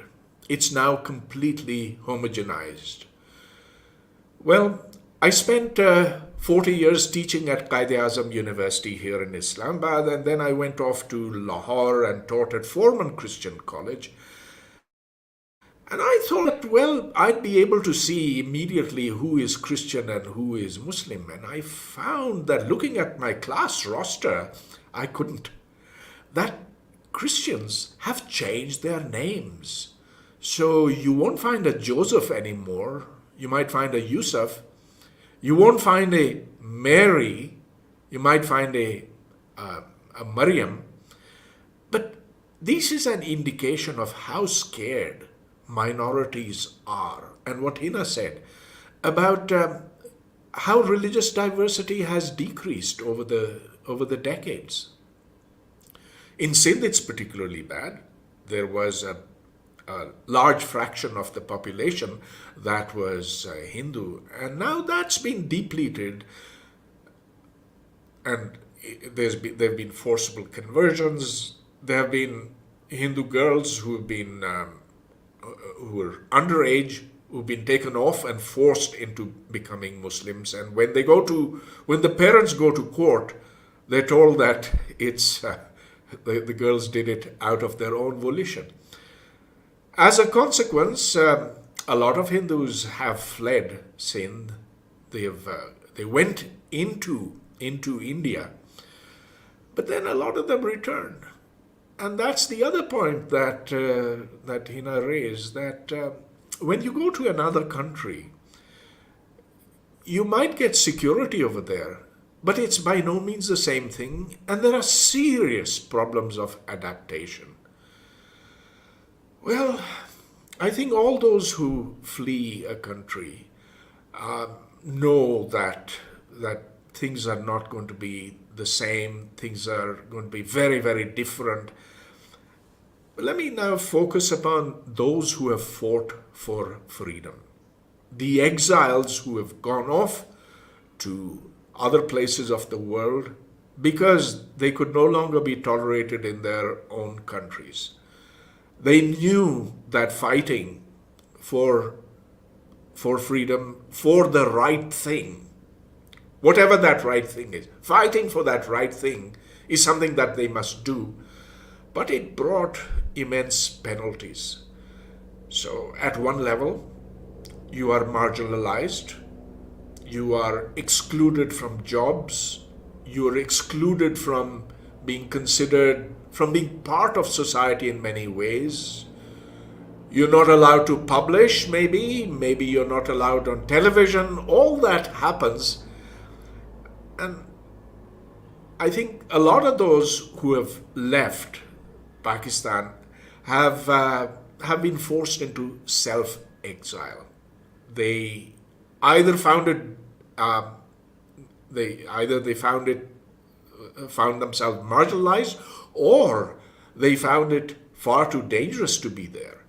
[SPEAKER 6] it's now completely homogenized. Well, I spent 40 years teaching at Quaid-e-Azam University here in Islamabad, and then I went off to Lahore and taught at Foreman Christian College. And I thought, well, I'd be able to see immediately who is Christian and who is Muslim. And I found that looking at my class roster, I couldn't. That Christians have changed their names. So you won't find a Joseph anymore. You might find a Yusuf. You won't find a Mary. You might find a Maryam. But this is an indication of how scared minorities are, and what Hina said about how religious diversity has decreased over the decades. In Sindh, it's particularly bad. There was a large fraction of the population that was Hindu, and now that's been depleted, and there have been forcible conversions. There have been Hindu girls who have been who were underage, who've been taken off and forced into becoming Muslims. And when the parents go to court, they're told that it's the girls did it out of their own volition. As a consequence, a lot of Hindus have fled Sindh. They went into India, but then a lot of them returned. And that's the other point that Hina raised, that when you go to another country, you might get security over there, but it's by no means the same thing, and there are serious problems of adaptation. Well, I think all those who flee a country know that things are not going to be the same, things are going to be very, very different. But let me now focus upon those who have fought for freedom. The exiles who have gone off to other places of the world because they could no longer be tolerated in their own countries. They knew that fighting for freedom, for the right thing, whatever that right thing is, fighting for that right thing is something that they must do. But it brought immense penalties. So at one level, you are marginalized, you are excluded from jobs, you are excluded from being considered, from being part of society in many ways. You're not allowed to publish, maybe you're not allowed on television. All that happens. And I think a lot of those who have left Pakistan have been forced into self-exile. They either found themselves marginalized, or they found it far too dangerous to be there.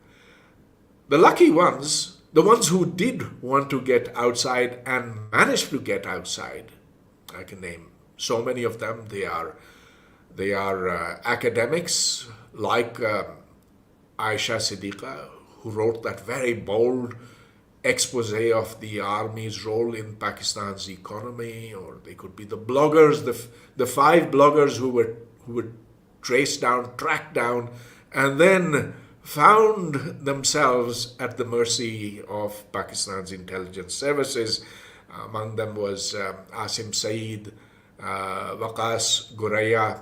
[SPEAKER 6] The lucky ones, the ones who did want to get outside and managed to get outside, I can name so many of them. They are academics like Aisha Siddiqui, who wrote that very bold expose of the army's role in Pakistan's economy, or they could be the bloggers, the 5 bloggers who were tracked down, and then found themselves at the mercy of Pakistan's intelligence services. Among them was Asim Saeed, Waqas Guraya,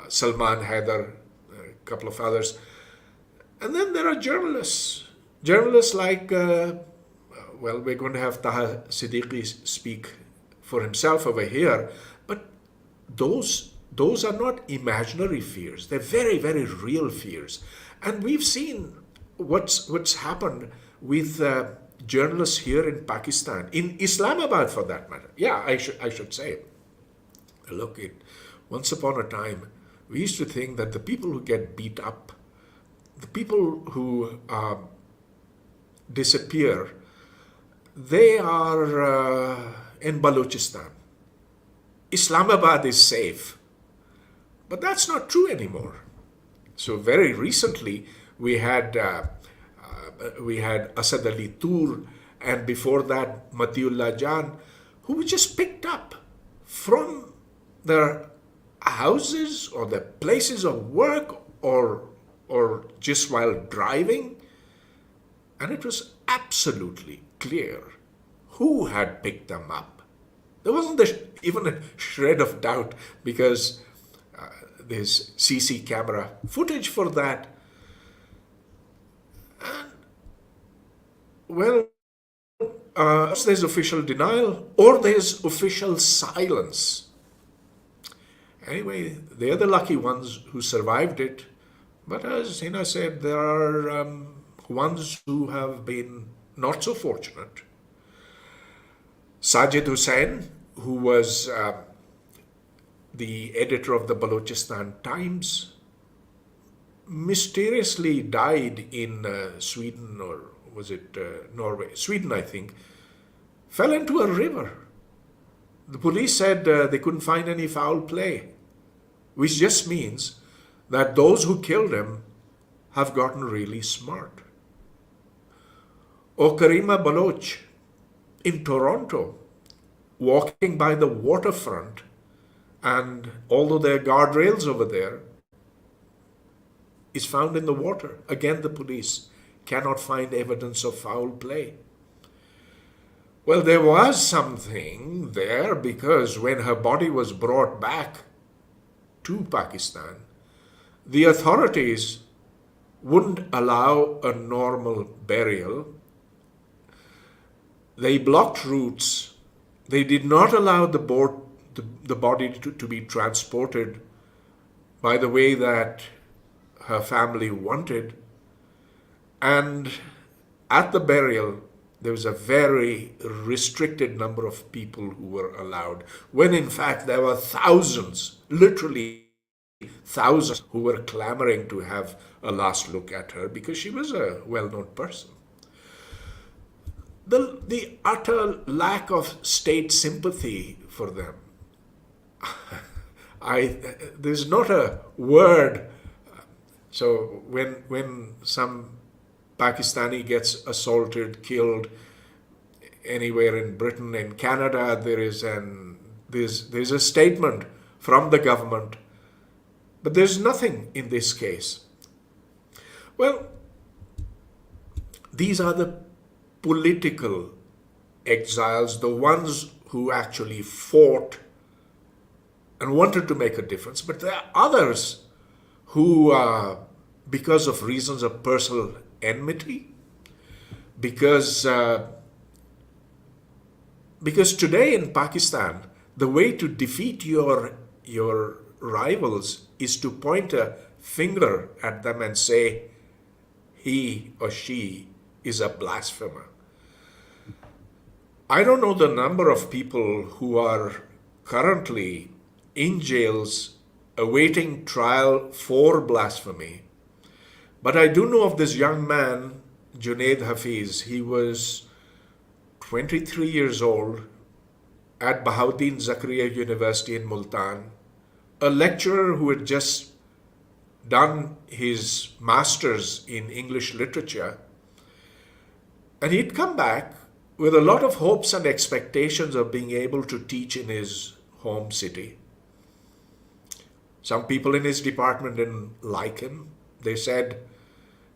[SPEAKER 6] Salman Haider, a couple of others. And then there are journalists like, well, we're going to have Taha Siddiqui speak for himself over here, but those are not imaginary fears. They're very, very real fears. And we've seen what's happened with journalists here in Pakistan, in Islamabad for that matter. Yeah, I should say, look, once upon a time, we used to think that the people who get beat up, the people who disappear, they are in Balochistan. Islamabad is safe. But that's not true anymore. So very recently, we had Asad Ali Tur, and before that, Matiullah Jan, who were just picked up from their houses or their places of work or just while driving. And it was absolutely clear who had picked them up. There wasn't even a shred of doubt, because there's CC camera footage for that. And, well, there's official denial or there's official silence. Anyway, they're the lucky ones who survived it. But as Hina said, there are ones who have been not so fortunate. Sajid Hussain, who was the editor of the Balochistan Times, mysteriously died in Sweden, or was it Norway? Sweden, I think. Fell into a river. The police said they couldn't find any foul play, which just means that those who killed him have gotten really smart. Or Karima Baloch in Toronto, walking by the waterfront, and although there are guardrails over there, is found in the water. Again, the police cannot find evidence of foul play. Well, there was something there, because when her body was brought back to Pakistan, the authorities wouldn't allow a normal burial. They blocked routes. They did not allow the body to be transported by the way that her family wanted. And at the burial, there was a very restricted number of people who were allowed, when in fact there were thousands, literally thousands, who were clamoring to have a last look at her because she was a well-known person. The utter lack of state sympathy for them. There's not a word. So when some Pakistani gets assaulted, killed anywhere in Britain, in Canada, there's a statement from the government, but there's nothing in this case. Well, these are the political exiles, the ones who actually fought and wanted to make a difference. But there are others who, because of reasons of personal enmity, because today in Pakistan, the way to defeat your rivals is to point a finger at them and say, he or she is a blasphemer. I don't know the number of people who are currently in jails awaiting trial for blasphemy. But I do know of this young man, Junaid Hafiz. He was 23 years old at Bahauddin Zakaria University in Multan, a lecturer who had just done his master's in English literature. And he'd come back with a lot of hopes and expectations of being able to teach in his home city. Some people in his department didn't like him. They said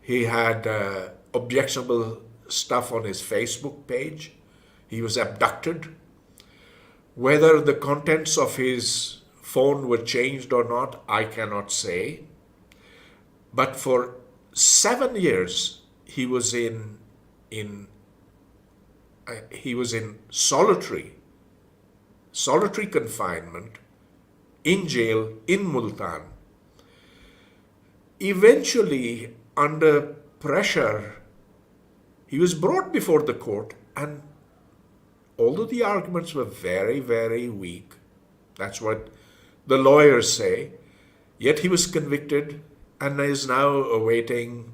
[SPEAKER 6] he had objectionable stuff on his Facebook page. He was abducted. Whether the contents of his phone were changed or not, I cannot say. But for 7 years, he was in solitary confinement in jail in Multan. Eventually, under pressure, he was brought before the court, and although the arguments were very, very weak, that's what the lawyers say, yet he was convicted and is now awaiting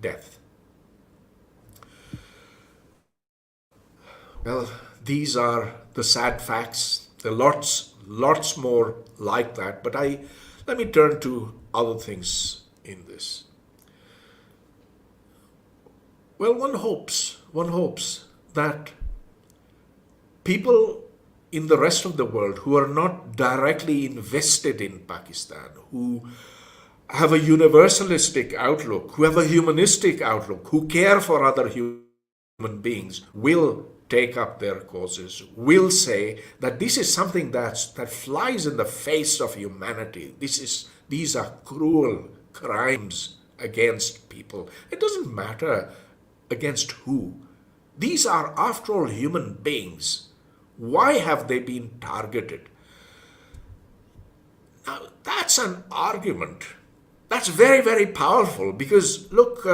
[SPEAKER 6] death. Well, these are the sad facts. There are lots more like that, but let me turn to other things in this. Well, one hopes that people in the rest of the world who are not directly invested in Pakistan, who have a universalistic outlook, who have a humanistic outlook, who care for other human beings, will take up their causes, will say that this is something that flies in the face of humanity. These are cruel crimes against people. It doesn't matter against who. These are, after all, human beings. Why have they been targeted? Now, that's an argument. That's very, very powerful because, look,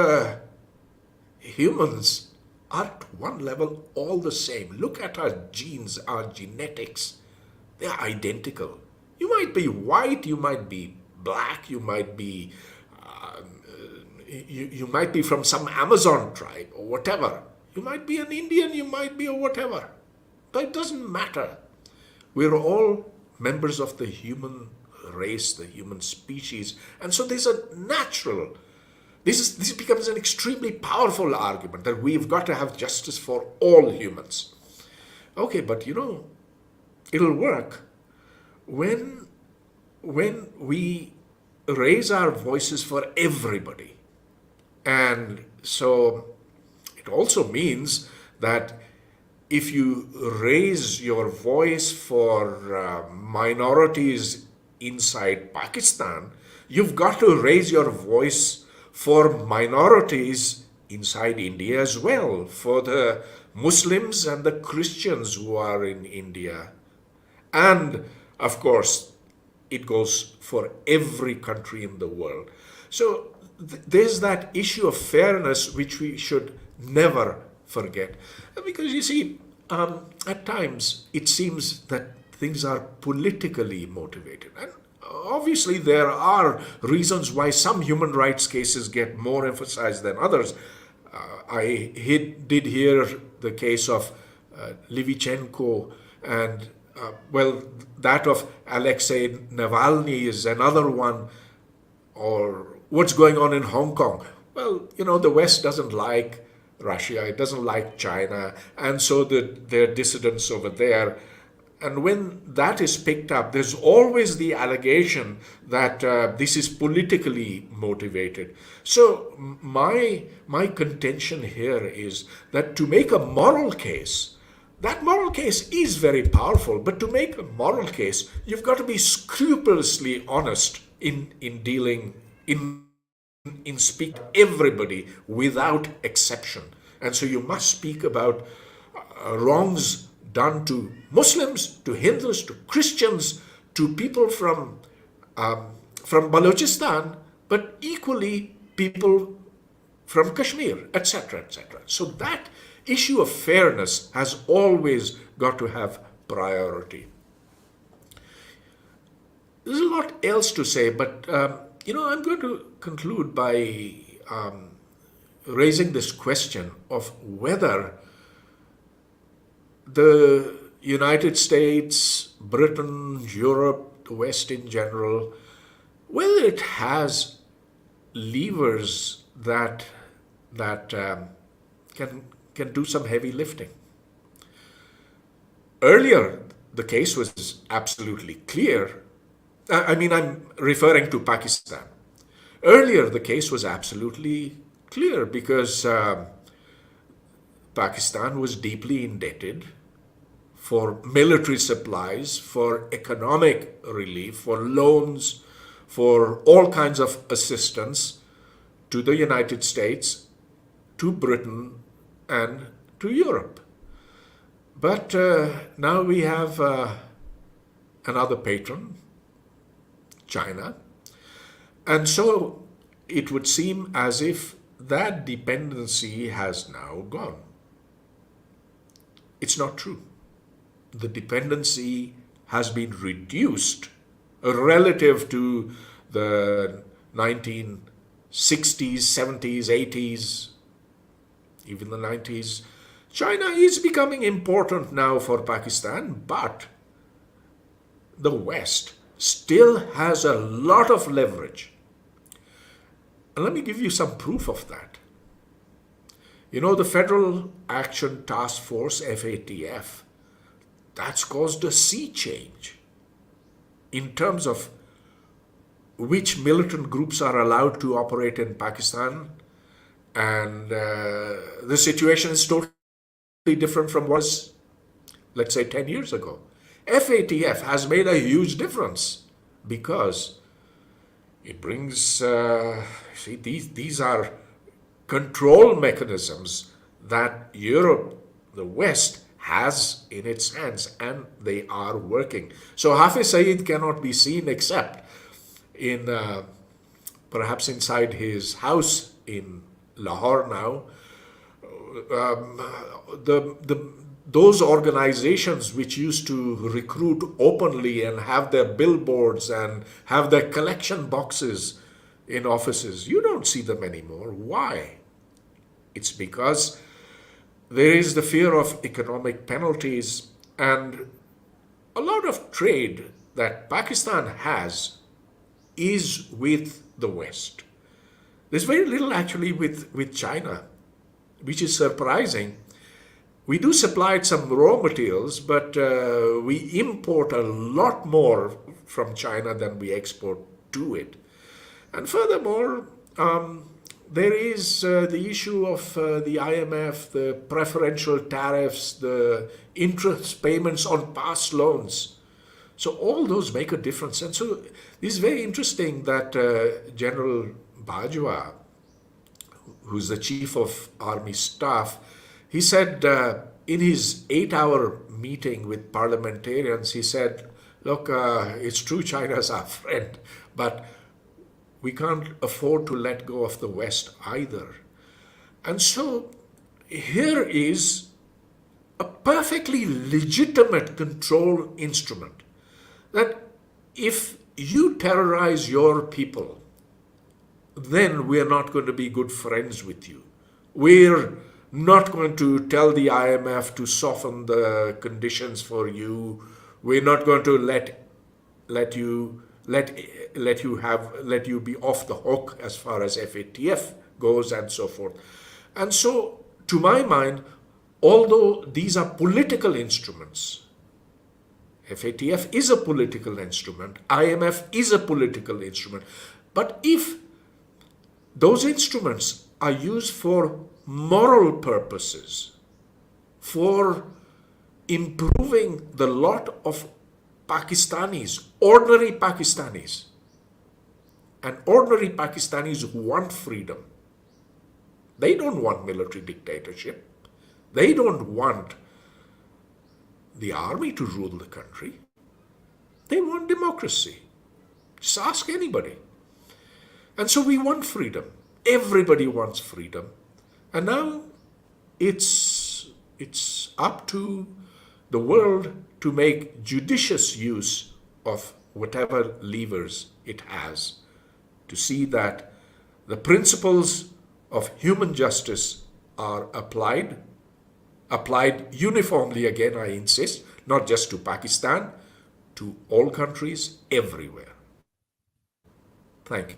[SPEAKER 6] humans are at one level all the same. Look at our genes, our genetics. They are identical. You might be white, you might be black, you might be you might be from some Amazon tribe or whatever. You might be an Indian, you might be a whatever. But it doesn't matter. We're all members of the human race, the human species. And so there's a natural, this becomes an extremely powerful argument that we've got to have justice for all humans. Okay, but it'll work when we raise our voices for everybody. And so it also means that if you raise your voice for minorities inside Pakistan, you've got to raise your voice for minorities inside India as well, for the Muslims and the Christians who are in India. And, of course, it goes for every country in the world. So there's that issue of fairness which we should never forget. Because you see, at times it seems that things are politically motivated. And obviously there are reasons why some human rights cases get more emphasized than others. I did hear the case of Livichenko and that of Alexei Navalny is another one, or what's going on in Hong Kong. Well, the West doesn't like Russia, it doesn't like China, and so there are dissidents over there. And when that is picked up, there's always the allegation that this is politically motivated. So my contention here is that to make a moral case, that moral case is very powerful, but to make a moral case, you've got to be scrupulously honest in dealing, in speak to everybody without exception. And so you must speak about wrongs done to Muslims, to Hindus, to Christians, to people from Balochistan, but equally people from Kashmir, etc., etc. So that issue of fairness has always got to have priority. there's a lot else to say, but I'm going to conclude by raising this question of whether the United States, Britain, Europe, the West in general, whether it has levers that can do some heavy lifting. Earlier, the case was absolutely clear. I'm referring to Pakistan. Earlier, the case was absolutely clear because Pakistan was deeply indebted for military supplies, for economic relief, for loans, for all kinds of assistance to the United States, to Britain, and to Europe. But now we have another patron, China. And so it would seem as if that dependency has now gone. It's not true. The dependency has been reduced relative to the 1960s, 70s, 80s, even the 90s. China is becoming important now for Pakistan, but the West still has a lot of leverage. And let me give you some proof of that. The Federal Action Task Force, FATF, that's caused a sea change in terms of which militant groups are allowed to operate in Pakistan. And the situation is totally different from what was, let's say, 10 years ago. FATF has made a huge difference because it brings, these are control mechanisms that Europe, the West, has in its hands, and they are working. So Hafiz Saeed cannot be seen except in perhaps inside his house in Lahore now. Those organizations which used to recruit openly and have their billboards and have their collection boxes in offices, you don't see them anymore. Why? It's because there is the fear of economic penalties, and a lot of trade that Pakistan has is with the West. There's very little actually with China, which is surprising. We do supply some raw materials, but we import a lot more from China than we export to it. And furthermore, there is the issue of the IMF, the preferential tariffs, the interest payments on past loans. So all those make a difference. And so it's very interesting that General Bajwa, who's the chief of army staff, he said in his 8-hour meeting with parliamentarians, he said, look, it's true China's our friend, but we can't afford to let go of the West either. And so here is a perfectly legitimate control instrument that if you terrorize your people, then we're not going to be good friends with you. We're not going to tell the IMF to soften the conditions for you. We're not going to let you be off the hook as far as FATF goes and so forth. And so, to my mind, although these are political instruments, FATF is a political instrument, IMF is a political instrument, but if those instruments are used for moral purposes, for improving the lot of Pakistanis, ordinary Pakistanis, and ordinary Pakistanis want freedom. They don't want military dictatorship. They don't want the army to rule the country. They want democracy. Just ask anybody. And so we want freedom. Everybody wants freedom. And now it's up to the world to make judicious use of whatever levers it has, to see that the principles of human justice are applied uniformly, again, I insist, not just to Pakistan, to all countries everywhere. Thank you.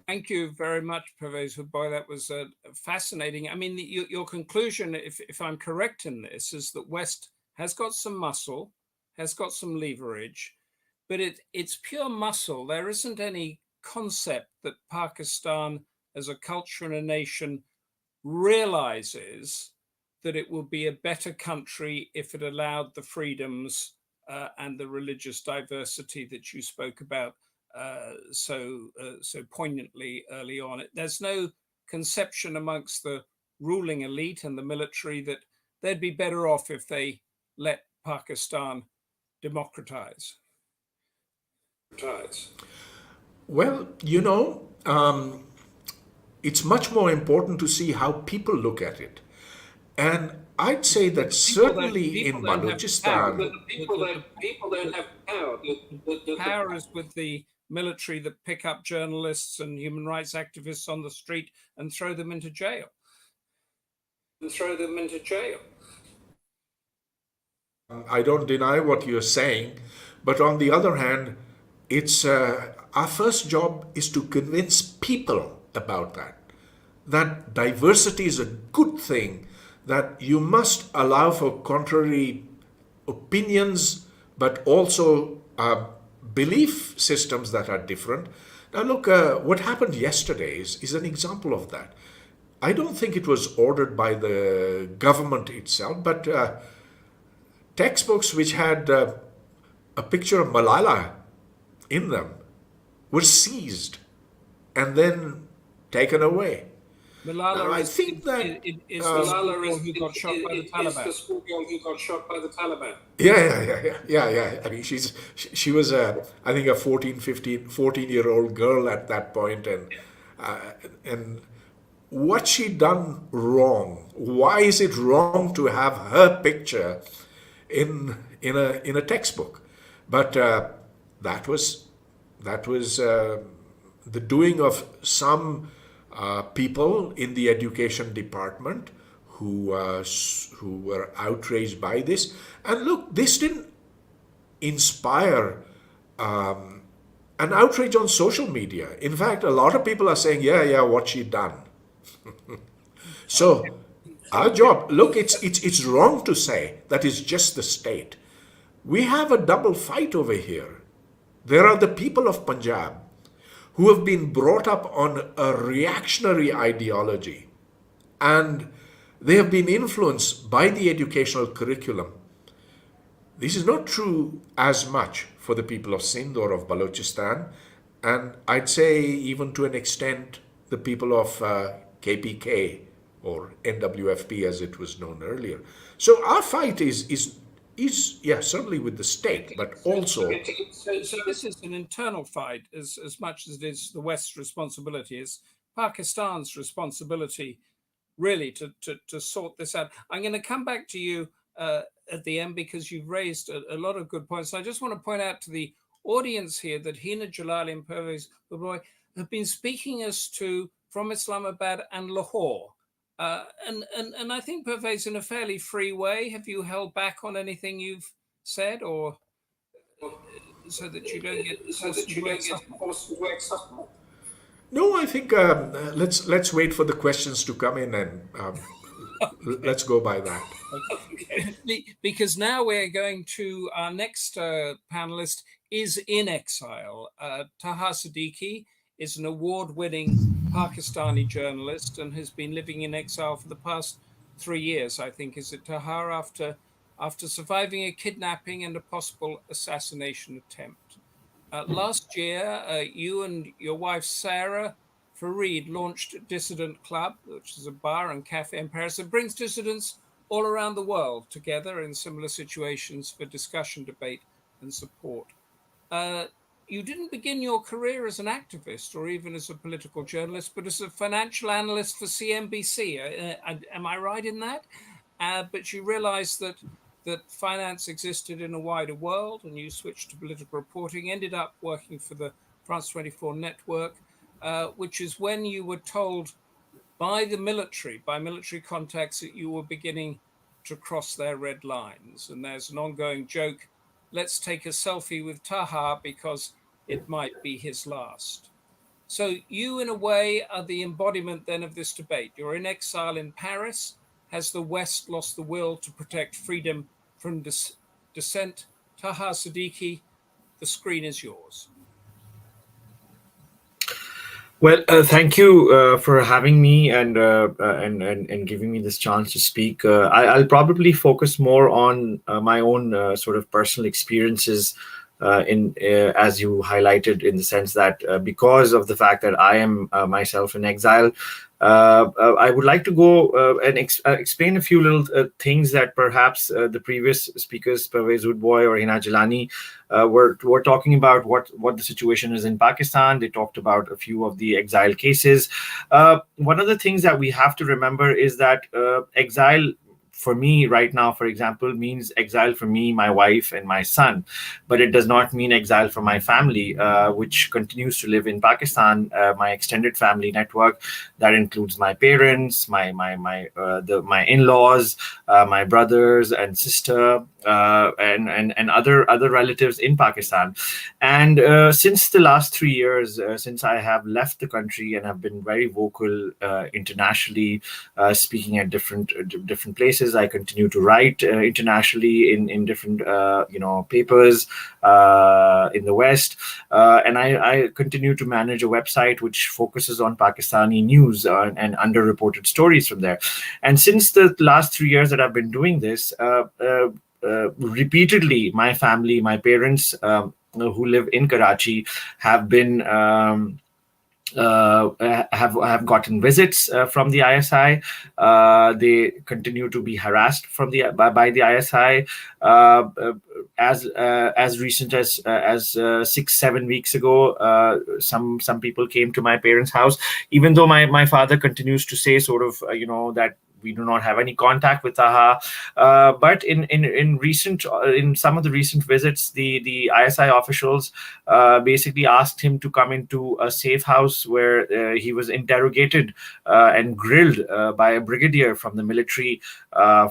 [SPEAKER 3] Thank you very much, Pervez Hoodbhoy. That was fascinating. I mean, your conclusion, if I'm correct in this, is that West has got some muscle, has got some leverage, but it's pure muscle. There isn't any concept that Pakistan as a culture and a nation realizes that it will be a better country if it allowed the freedoms and the religious diversity that you spoke about so poignantly early on. There's no conception amongst the ruling elite and the military that they'd be better off if they let Pakistan democratize.
[SPEAKER 6] Well, it's much more important to see how people look at it. And I'd say that certainly in Balochistan,
[SPEAKER 3] people don't have power. The power is with the military that pick up journalists and human rights activists on the street and throw them into jail.
[SPEAKER 6] I don't deny what you're saying, but on the other hand, it's our first job is to convince people about that diversity is a good thing, that you must allow for contrary opinions, but also belief systems that are different. Now look, what happened yesterday is an example of that. I don't think it was ordered by the government itself, but textbooks which had a picture of Malala in them were seized and then taken away.
[SPEAKER 3] Malala,
[SPEAKER 6] I think that
[SPEAKER 3] is the schoolgirl who got shot by the Taliban.
[SPEAKER 6] Yeah. I mean, she was I think a 14-year-old girl at that point, and what she done wrong? Why is it wrong to have her picture in a textbook? But that was the doing of some people in the education department who were outraged by this. And look, this didn't inspire an outrage on social media. In fact, a lot of people are saying, yeah, what she done. So our job, look, it's wrong to say that it's just the state. We have a double fight over here. There are the people of Punjab who have been brought up on a reactionary ideology, and they have been influenced by the educational curriculum. This is not true as much for the people of Sindh or of Balochistan, and I'd say even to an extent the people of KPK or NWFP as it was known earlier. So our fight is certainly with the state, but also...
[SPEAKER 3] So this is an internal fight as much as it is the West's responsibility. It's Pakistan's responsibility, really, to sort this out. I'm going to come back to you at the end because you've raised a lot of good points. I just want to point out to the audience here that Hina Jilani and Pervez Hoodbhoy have been speaking us to from Islamabad and Lahore. And I think, Pervez, in a fairly free way, have you held back on anything you've said, or so that you don't get forced to work somewhere?
[SPEAKER 6] No, I think let's wait for the questions to come in, and let's go by that.
[SPEAKER 3] Okay. Because now we're going to our next panelist is in exile. Taha Siddiqui is an award-winning Pakistani journalist and has been living in exile for the past 3 years, I think. Is it Taha, after surviving a kidnapping and a possible assassination attempt? Last year, you and your wife, Sarah Vrije, launched Dissident Club, which is a bar and cafe in Paris that brings dissidents all around the world together in similar situations for discussion, debate, and support. You didn't begin your career as an activist or even as a political journalist, but as a financial analyst for CNBC. Am I right in that? But you realized that that finance existed in a wider world, and you switched to political reporting, ended up working for the France 24 network, which is when you were told by the military, by military contacts, that you were beginning to cross their red lines. And there's an ongoing joke, let's take a selfie with Taha because it might be his last. So you, in a way, are the embodiment then of this debate. You're in exile in Paris. Has the West lost the will to protect freedom from dissent? Taha Siddiqui, the screen is yours.
[SPEAKER 7] Well, thank you for having me and giving me this chance to speak. I'll probably focus more on my own sort of personal experiences as you highlighted, in the sense that because of the fact that I am myself in exile, I would like to go and explain a few little things that perhaps the previous speakers, Pervez Hoodbhoy or Hina Jilani, were talking about what the situation is in Pakistan. They talked about a few of the exile cases. One of the things that we have to remember is that exile for me right now, for example, means exile for me, my wife, and my son. But it does not mean exile for my family, which continues to live in Pakistan, my extended family network. That includes my parents, my in-laws, my brothers and sister, and other relatives in Pakistan. And since the last 3 years, since I have left the country and have been very vocal internationally, speaking at different places, I continue to write internationally in different papers in the West, and I continue to manage a website which focuses on Pakistani news and underreported stories from there. And since the last 3 years that I've been doing this, repeatedly, my family, my parents who live in Karachi, have been have gotten visits from the ISI. They continue to be harassed from by the ISI. As recent as 6-7 weeks ago, some people came to my parents' house, even though my father continues to say sort of that we do not have any contact with Taha. But in some of the recent visits, the ISI officials basically asked him to come into a safe house where he was interrogated and grilled by a brigadier from the military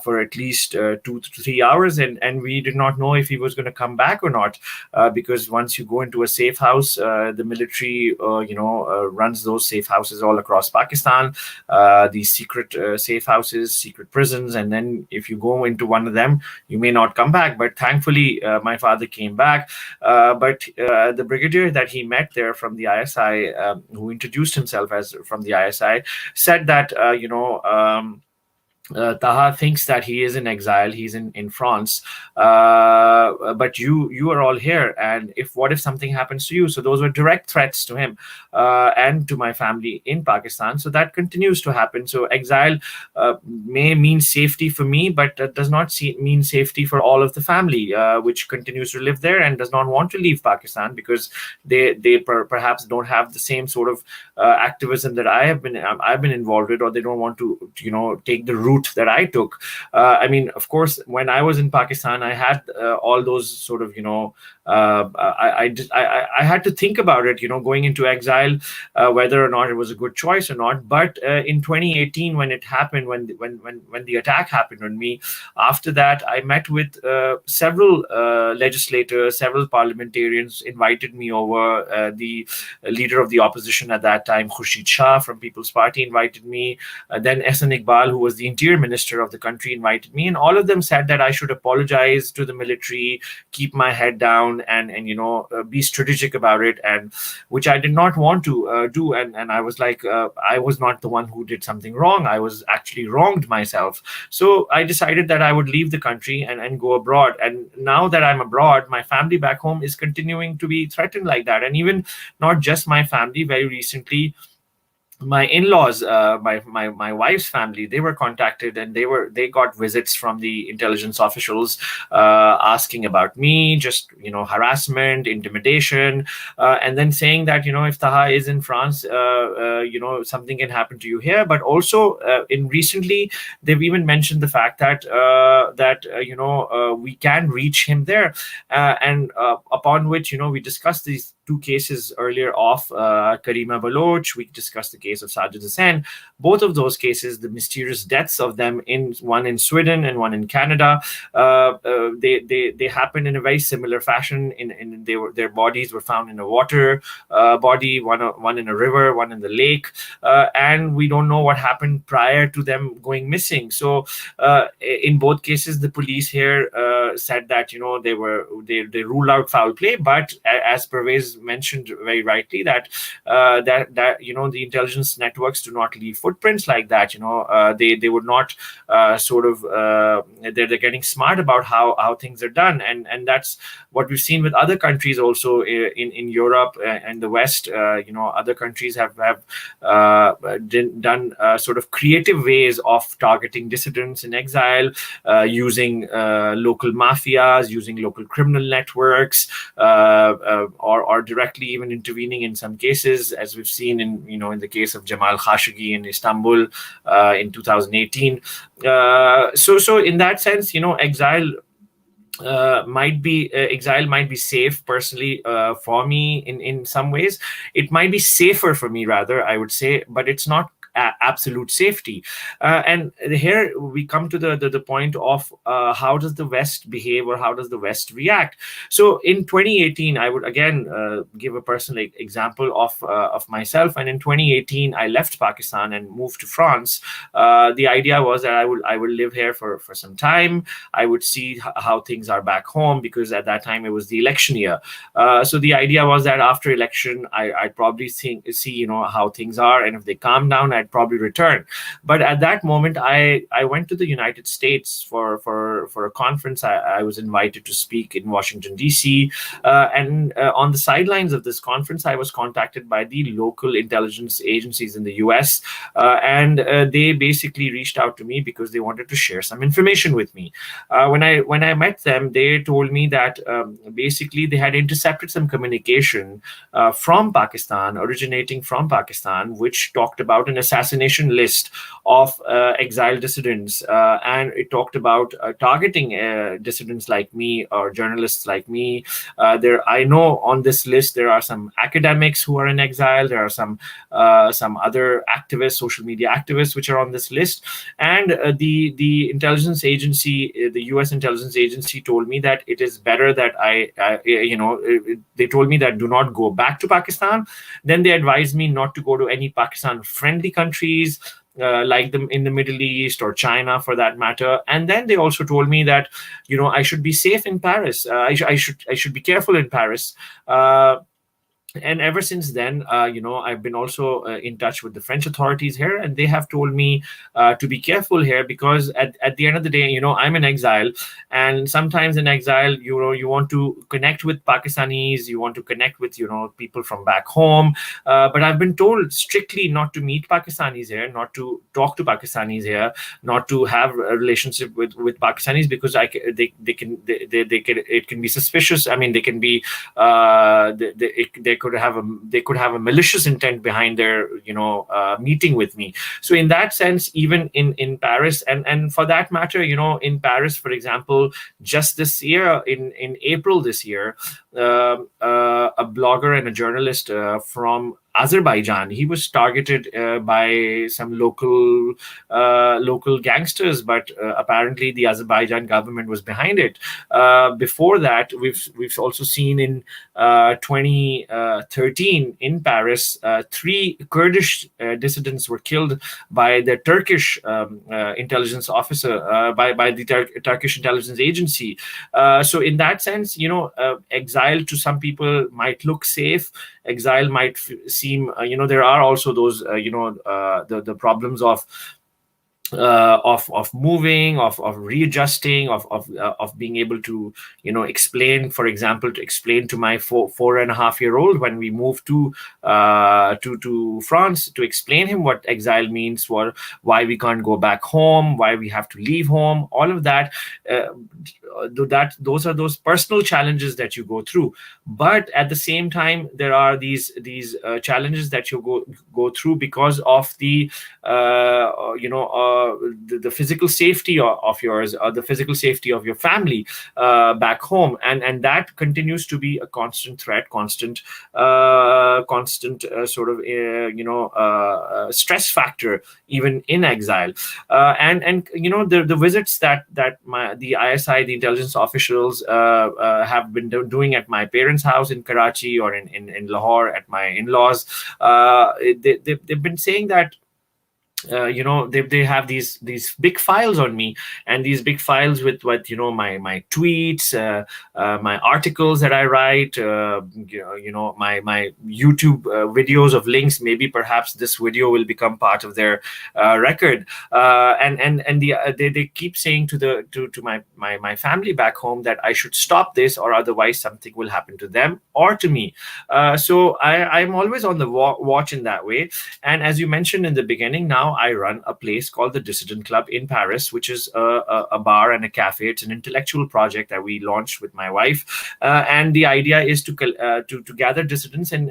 [SPEAKER 7] for at least 2 to 3 hours, and we did not know if he was going to come back or not, because once you go into a safe house, the military runs those safe houses all across Pakistan, these secret safe houses, secret prisons, and then if you go into one of them, you may not come back. But thankfully, my father came back. But the brigadier that he met there from the ISI, who introduced himself as from the ISI, said that Taha thinks that he is in exile. He's in France, but you are all here. And what if something happens to you? So those were direct threats to him and to my family in Pakistan. So that continues to happen. So exile may mean safety for me, but does not mean safety for all of the family, which continues to live there and does not want to leave Pakistan because they perhaps don't have the same sort of activism that I've been involved with, or they don't want to take the route that I took. I mean, of course, when I was in Pakistan, I had all those sort of, I had to think about it, going into exile, whether or not it was a good choice or not. But in 2018, when it happened, when the attack happened on me, after that, I met with several legislators, several parliamentarians invited me over. The leader of the opposition at that time, Khurshid Shah from People's Party, invited me. Then Ehsan Iqbal, who was the interior minister of the country, invited me, and all of them said that I should apologize to the military, keep my head down, and be strategic about it, and which I did not want to do. And I was like, I was not the one who did something wrong. I was actually wronged myself. So I decided that I would leave the country and go abroad. And now that I'm abroad, my family back home is continuing to be threatened like that. And even not just my family, very recently, my in-laws, my wife's family, they were contacted, and they got visits from the intelligence officials asking about me, just harassment, intimidation, and then saying that if Taha is in France, something can happen to you here. But also in recently, they've even mentioned the fact that we can reach him there, and upon which we discussed these two cases earlier of Karima Baloch. We discussed the case of Sajid Hussain. Both of those cases, the mysterious deaths of them, one in Sweden and one in Canada, they happened in a very similar fashion. Their bodies were found in a water body, one in a river, one in the lake, and we don't know what happened prior to them going missing. So in both cases, the police here said that they ruled out foul play, but as Pervez mentioned very rightly, that the intelligence networks do not leave footprints like that. They would not they're getting smart about how things are done, and that's what we've seen with other countries also in Europe and the West. Other countries have done sort of creative ways of targeting dissidents in exile, using local mafias, using local criminal networks, or directly even intervening in some cases, as we've seen in the case of Jamal Khashoggi in Istanbul in 2018. So in that sense, exile might be safe personally for me in some ways. It might be safer for me, rather, I would say, but it's not absolute safety. And here we come to the point of how does the West behave, or how does the West react? So in 2018, I would again give a personal example of myself. And in 2018, I left Pakistan and moved to France. The idea was that I would live here for some time. I would see how things are back home, because at that time it was the election year. So the idea was that after election, I'd probably see how things are, and if they calm down, I'd probably return. But at that moment, I went to the United States for a conference. I was invited to speak in Washington, D.C. And on the sidelines of this conference, I was contacted by the local intelligence agencies in the U.S. And they basically reached out to me because they wanted to share some information with me. When I met them, they told me that basically they had intercepted some communication from Pakistan, originating from Pakistan, which talked about an assassination list of exiled dissidents, and it talked about targeting dissidents like me or journalists like me. I know on this list there are some academics who are in exile. There are some other activists, social media activists, which are on this list. And the intelligence agency, the U.S. intelligence agency, told me that it is better that they told me that do not go back to Pakistan. Then they advised me not to go to any Pakistan-friendly countries, like them in the Middle East or China, for that matter. And then they also told me that I should be safe in Paris. I should be careful in Paris. And ever since then, I've been also in touch with the French authorities here, and they have told me to be careful here, because at the end of the day, I'm in exile, and sometimes in exile, you want to connect with Pakistanis, you want to connect with people from back home, but I've been told strictly not to meet Pakistanis here, not to talk to Pakistanis here, not to have a relationship with Pakistanis, because it can be suspicious. I mean, they can be they could have a malicious intent behind their meeting with me. So in that sense, even in Paris, and for that matter, in Paris, for example, just this year, in April this year, a blogger and a journalist from Azerbaijan, he was targeted by some local gangsters, but apparently the Azerbaijan government was behind it. Before that, we've also seen in 2013 in Paris, 3 Kurdish dissidents were killed by the Turkish intelligence officer, by the Turkish intelligence agency. So in that sense, exile to some people might look safe. Exile might seem, there are also those, the problems of of moving, of readjusting, of being able to explain, for example, to explain to my 4.5-year-old when we moved to France, to explain him what exile means, why we can't go back home, why we have to leave home, all of that. Those are those personal challenges that you go through. But at the same time, there are these challenges that you go through because of the the physical safety of yours, or the physical safety of your family back home, and that continues to be a constant threat, constant sort of stress factor even in exile. And the visits that the ISI, the intelligence officials, have been doing at my parents' house in Karachi or in Lahore at my in-laws, they've been saying that they have these big files on me, and these big files with what my tweets, my articles that I write, my YouTube videos of links. Maybe perhaps this video will become part of their record. They keep saying to my family back home that I should stop this, or otherwise something will happen to them or to me. So I'm always on the watch in that way. And as you mentioned in the beginning, now I run a place called the Dissident Club in Paris, which is a bar and a cafe. It's an intellectual project that we launched with my wife, and the idea is to gather dissidents and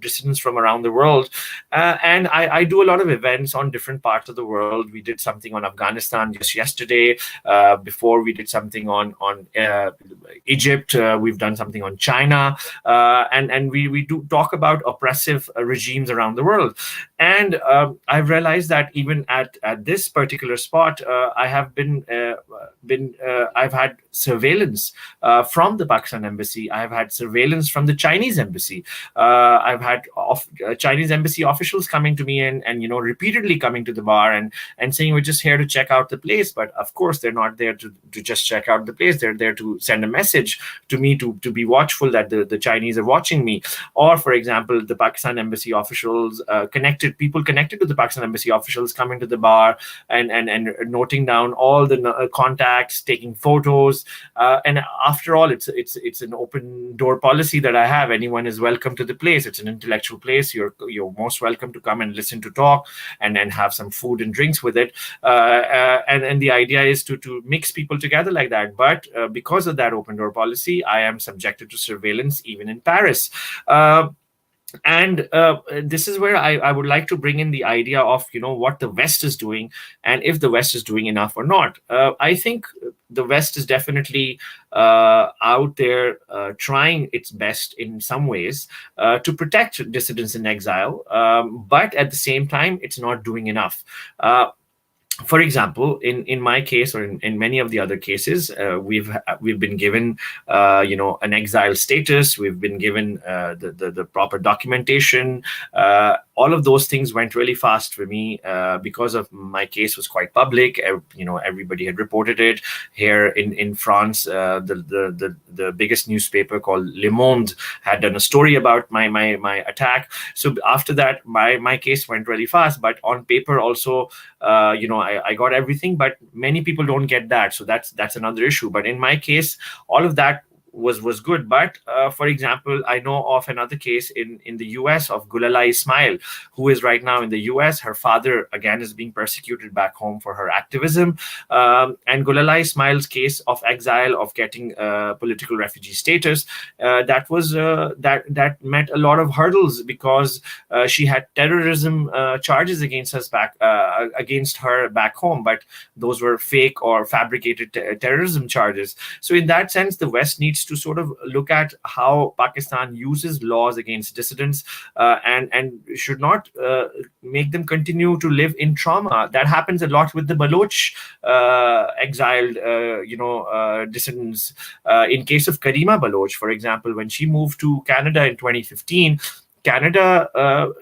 [SPEAKER 7] dissidents from around the world. And I do a lot of events on different parts of the world. We did something on Afghanistan just yesterday. Before we did something on Egypt. We've done something on China, and we do talk about oppressive regimes around the world. And I've realized that even at this particular spot, I have I've had surveillance from the Pakistan embassy. I have had surveillance from the Chinese embassy. I've had Chinese embassy officials coming to me and repeatedly coming to the bar and saying, we're just here to check out the place. But of course, they're not there to just check out the place. They're there to send a message to me to be watchful that the Chinese are watching me. Or, for example, the Pakistan embassy officials people connected to the Pakistan embassy officials coming to the bar and noting down all the contacts, taking photos. And after all, it's an open door policy that I have. Anyone is welcome to the place. It's an intellectual place. You're most welcome to come and listen to talk and have some food and drinks with it. And the idea is to mix people together like that. But because of that open door policy, I am subjected to surveillance even in Paris. And this is where I would like to bring in the idea of what the West is doing, and if the West is doing enough or not. I think the West is definitely out there trying its best in some ways to protect dissidents in exile, but at the same time, it's not doing enough. For example, in my case, or in many of the other cases, we've been given an exile status. We've been given the proper documentation. All of those things went really fast for me because of my case was quite public. Everybody had reported it. Here in France, the biggest newspaper called Le Monde had done a story about my attack. So after that, my case went really fast. But on paper also, I got everything, but many people don't get that. So that's another issue. But in my case, all of that was good. But for example, I know of another case in the US of Gulala Ismail, who is right now in the US. Her father, again, is being persecuted back home for her activism. And Gulala Ismail's case of exile, of getting political refugee status, that met a lot of hurdles because she had terrorism charges against her back home, but those were fake or fabricated terrorism charges. So in that sense, the West needs to sort of look at how Pakistan uses laws against dissidents and should not make them continue to live in trauma. That happens a lot with the Baloch exiled dissidents. In case of Karima Baloch, for example, when she moved to Canada in 2015, Canada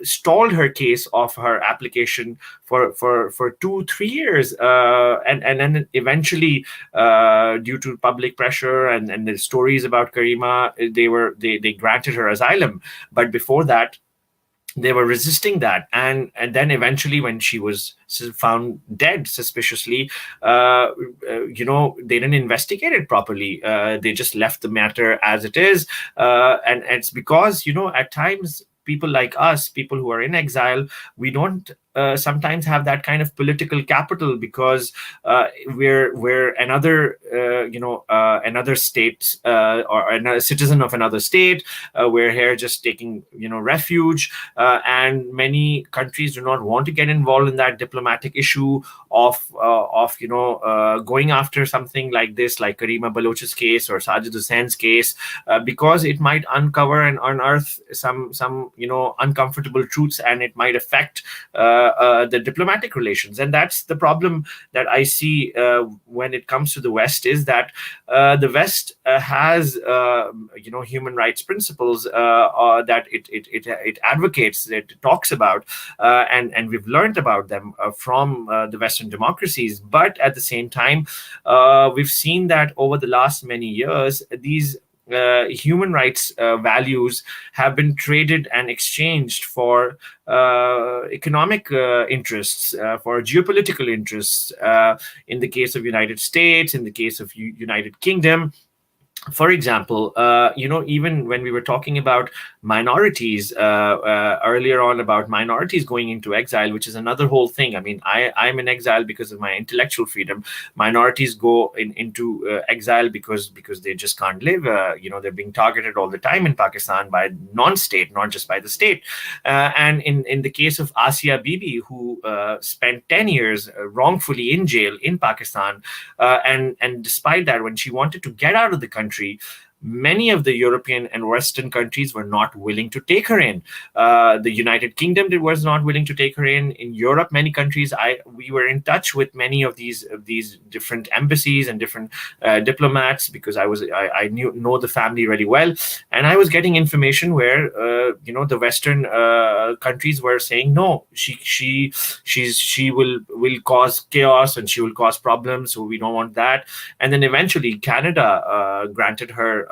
[SPEAKER 7] stalled her case of her application for 2-3 years, and then eventually, due to public pressure and the stories about Karima, they granted her asylum. But before that, they were resisting that, and then eventually when she was found dead suspiciously, they didn't investigate it properly. They just left the matter as it is, and it's because at times people like us, people who are in exile, we don't sometimes have that kind of political capital, because we're another another state, or another citizen of another state. We're here just taking refuge, and many countries do not want to get involved in that diplomatic issue of going after something like this, like Karima Baloch's case or Sajid Hussein's case, because it might uncover and unearth some uncomfortable truths, and it might affect the diplomatic relations. And that's the problem that I see when it comes to the West, is that the West has human rights principles that it advocates, that it talks about, and we've learned about them from the Western democracies. But at the same time, we've seen that over the last many years, these human rights values have been traded and exchanged for economic interests, for geopolitical interests. In the case of United States, in the case of United Kingdom, for example, even when we were talking about minorities earlier on, about minorities going into exile, which is another whole thing. I mean, I'm in exile because of my intellectual freedom. Minorities go into exile because they just can't live. They're being targeted all the time in Pakistan by non-state, not just by the state. And in the case of Asia Bibi, who spent 10 years wrongfully in jail in Pakistan, and despite that, when she wanted to get out of the country, many of the European and Western countries were not willing to take her in. The United Kingdom was not willing to take her in. In Europe, many countries, we were in touch with many of these different embassies and different diplomats, because I know the family really well, and I was getting information where the Western countries were saying, no, she will cause chaos and she will cause problems, so we don't want that. And then eventually Canada granted her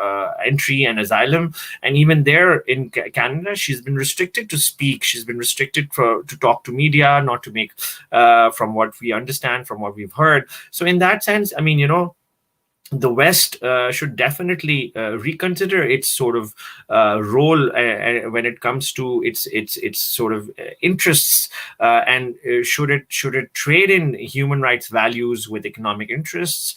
[SPEAKER 7] entry and asylum, and even there in Canada, she's been restricted to speak. She's been restricted to talk to media, not to make, from what we understand, from what we've heard. So in that sense, I mean, the West should definitely reconsider its sort of role when it comes to its sort of interests, and should it trade in human rights values with economic interests,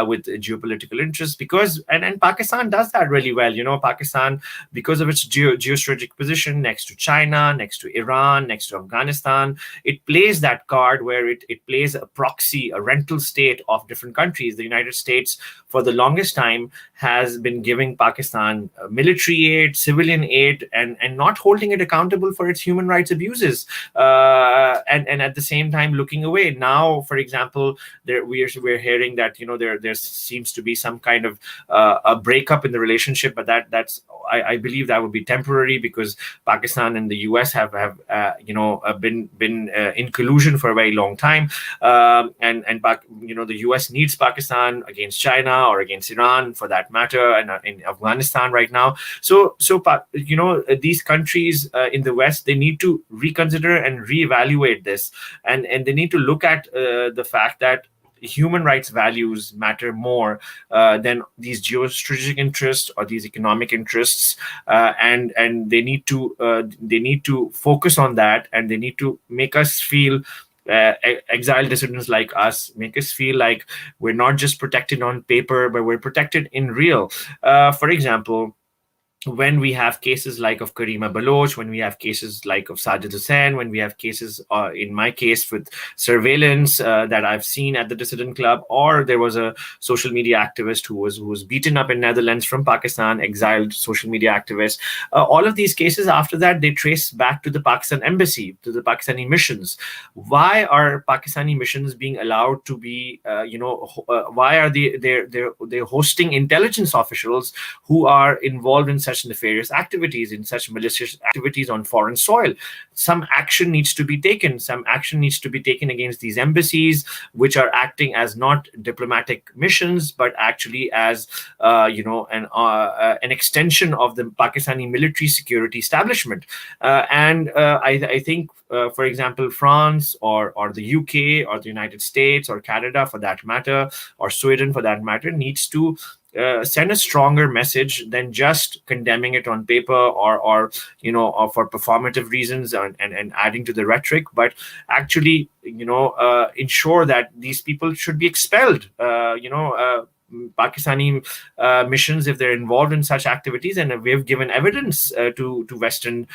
[SPEAKER 7] with geopolitical interests, because and Pakistan does that really well. Pakistan, because of its geostrategic position next to China, next to Iran, next to Afghanistan, it plays that card where it plays a proxy, a rental state of different countries. The United States, for the longest time, has been giving Pakistan military aid, civilian aid, and not holding it accountable for its human rights abuses, and at the same time looking away. Now, for example, we're hearing that there seems to be some kind of a breakup in the relationship, but that's I believe that would be temporary, because Pakistan and the US have been in collusion for a very long time, and the US needs Pakistan against China or against Iran, for that matter, and in Afghanistan right now. So these countries in the West, they need to reconsider and reevaluate this, and they need to look at the fact that human rights values matter more than these geostrategic interests or these economic interests, and they need to focus on that, and they need to make us feel, exiled dissidents like us, make us feel like we're not just protected on paper, but we're protected in real. For example, when we have cases like of Karima Baloch, when we have cases like of Sajid Hussain, when we have cases, in my case, with surveillance that I've seen at the Dissident Club, or there was a social media activist who was beaten up in Netherlands from Pakistan, exiled social media activist. All of these cases, after that, they trace back to the Pakistan embassy, to the Pakistani missions. Why are Pakistani missions being allowed to be, why are they hosting intelligence officials who are involved in such nefarious activities, in such malicious activities on foreign soil. Some action needs to be taken. Some action needs to be taken against these embassies, which are acting as not diplomatic missions, but actually as an extension of the Pakistani military security establishment. I think, for example, France or the UK or the United States or Canada, for that matter, or Sweden, for that matter, needs to send a stronger message than just condemning it on paper or for performative reasons and adding to the rhetoric, but actually ensure that these people should be expelled. Pakistani missions, if they're involved in such activities, and we've given evidence to Western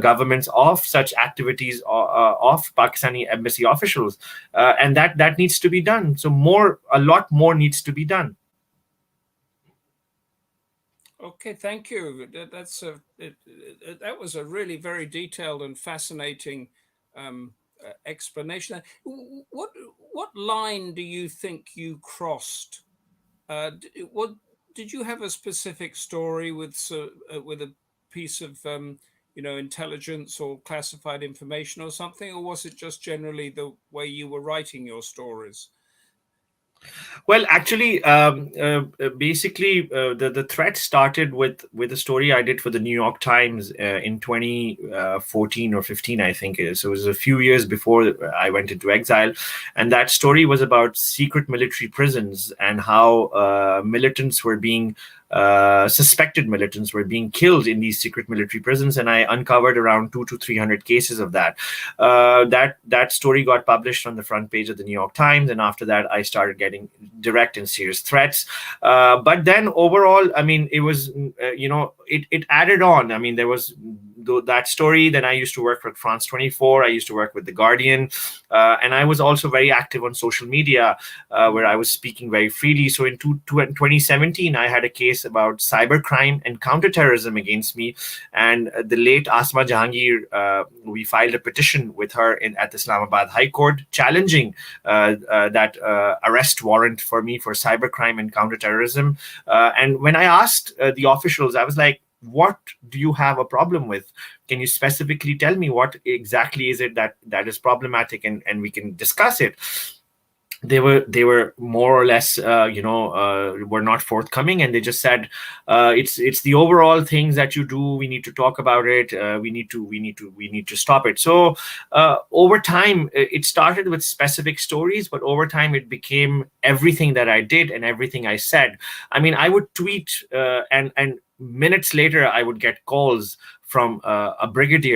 [SPEAKER 7] governments of such activities of Pakistani embassy officials, and that needs to be done. So a lot more needs to be done.
[SPEAKER 3] Okay, thank you. That was a really very detailed and fascinating explanation. What line do you think you crossed? Did you have a specific story with a piece of intelligence or classified information or something, or was it just generally the way you were writing your stories?
[SPEAKER 7] Well, actually, basically, the threat started with a story I did for the New York Times in 2014 or 15, I think it is. So it was a few years before I went into exile. And that story was about secret military prisons and how militants were being suspected militants were being killed in these secret military prisons, and I uncovered around 200 to 300 cases of that. That story got published on the front page of the New York Times, and after that, I started getting direct and serious threats. But then overall, I mean, it was it added on. I mean, there was that story. Then I used to work with France 24. I used to work with the Guardian, and I was also very active on social media, where I was speaking very freely. So in 2017, I had a case about cybercrime and counterterrorism against me, and the late Asma Jahangir, we filed a petition with her at the Islamabad High Court challenging that arrest warrant for me for cybercrime and counterterrorism. And when I asked the officials, I was like, what do you have a problem with? Can you specifically tell me what exactly is it that is problematic, and we can discuss it? They were more or less, were not forthcoming, and they just said, it's the overall things that you do. We need to talk about it. We need to stop it. So over time, it started with specific stories, but over time it became everything that I did and everything I said. I mean, I would tweet, and minutes later, I would get calls from a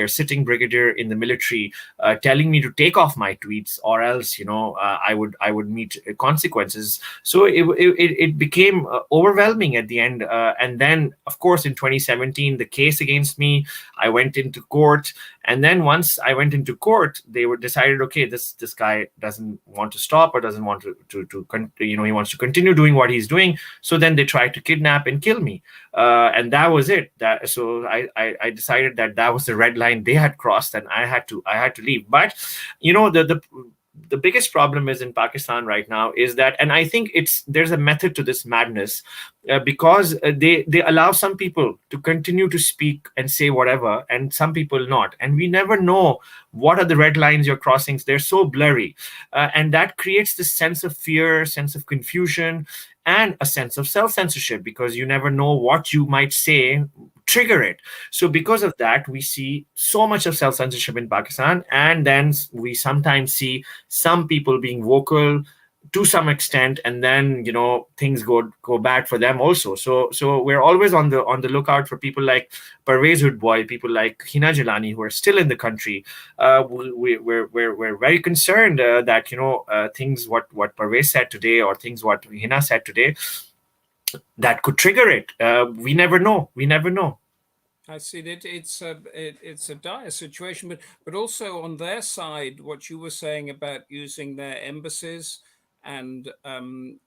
[SPEAKER 7] sitting brigadier in the military, telling me to take off my tweets, or else, I would meet consequences. So it became overwhelming at the end. And then, of course, in 2017, the case against me, I went into court. And then once I went into court, they were decided, okay, this guy doesn't want to stop, or doesn't want to he wants to continue doing what he's doing. So then they tried to kidnap and kill me. And that was it. So I decided that was the red line they had crossed, and I had to leave. But the biggest problem is in Pakistan right now is that, and I think there's a method to this madness, because they allow some people to continue to speak and say whatever, and some people not, and we never know what are the red lines you're crossing. They're so blurry, and that creates this sense of fear, sense of confusion, and a sense of self-censorship, because you never know what you might say trigger it. So because of that, we see so much of self-censorship in Pakistan, and then we sometimes see some people being vocal to some extent, and then things go bad for them also. So we're always on the lookout for people like Pervez Hoodbhoy, people like Hina Jilani, who are still in the country. We're very concerned that things what Pervez said today, or things what Hina said today, that could trigger it. We never know.
[SPEAKER 3] I see that it's a dire situation, but also on their side, what you were saying about using their embassies and the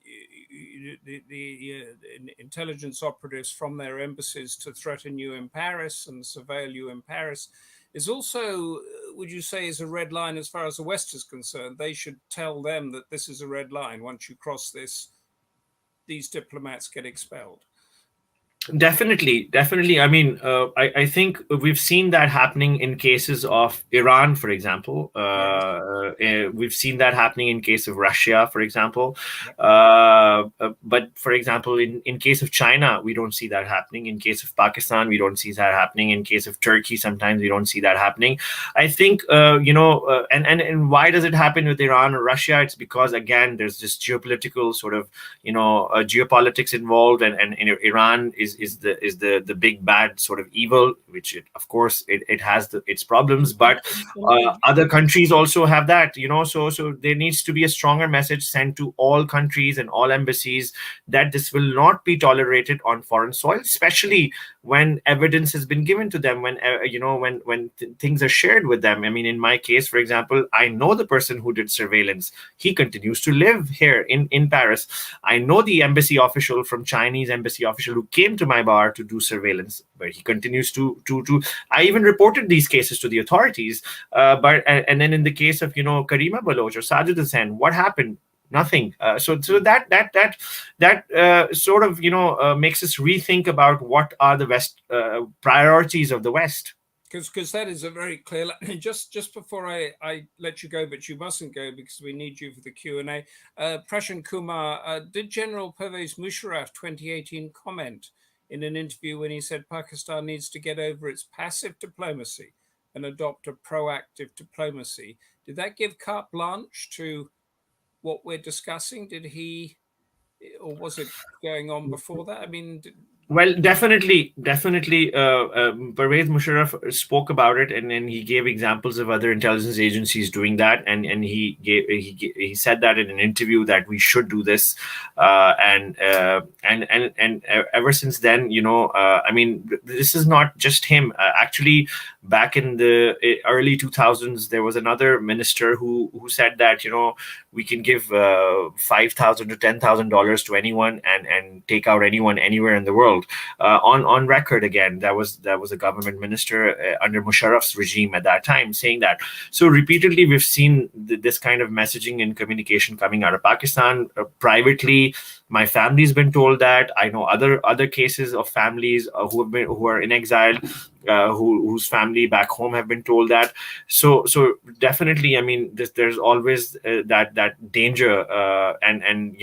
[SPEAKER 3] intelligence operatives from their embassies to threaten you in Paris and surveil you in Paris is also, would you say, is a red line as far as the West is concerned? They should tell them that this is a red line. Once you cross this, these diplomats get expelled.
[SPEAKER 7] Definitely, definitely. I mean, I think we've seen that happening in cases of Iran, for example. We've seen that happening in case of Russia, for example. But for example, in case of China, we don't see that happening. In case of Pakistan, we don't see that happening. In case of Turkey, sometimes we don't see that happening. I think, and why does it happen with Iran or Russia? It's because, again, there's this geopolitical sort of, geopolitics involved, and Iran is the big bad sort of evil, which of course it has its problems, but other countries also have that, so there needs to be a stronger message sent to all countries and all embassies that this will not be tolerated on foreign soil, especially when evidence has been given to them, when things are shared with them. I mean, in my case, for example, I know the person who did surveillance. He continues to live here in Paris. I know the embassy official from Chinese embassy official who came to my bar to do surveillance, but he continues to I even reported these cases to the authorities. And then in the case of, Karima Baloch or Sajid Hussain, what happened? Nothing. So that sort of, makes us rethink about what are the West priorities of the West.
[SPEAKER 3] Because that is a very clear. Just before I let you go, but you mustn't go because we need you for the Q&A. Prashant Kumar, did General Pervez Musharraf 2018 comment in an interview when he said Pakistan needs to get over its passive diplomacy and adopt a proactive diplomacy? Did that give carte blanche to what we're discussing? Did he, or was it going on before that? I mean,
[SPEAKER 7] well, definitely. Pervez Musharraf spoke about it, and then he gave examples of other intelligence agencies doing that, and he said that in an interview that we should do this, and ever since then, I mean, this is not just him. Actually, back in the early 2000s, there was another minister who said that we can give $5,000 to $10,000 to anyone and take out anyone anywhere in the world. On record again, that was a government minister under Musharraf's regime at that time saying that. So repeatedly we've seen this kind of messaging and communication coming out of Pakistan. Privately, my family's been told that. I know other cases of families who are in exile, whose family back home have been told that. So definitely, I mean, there's always that danger, and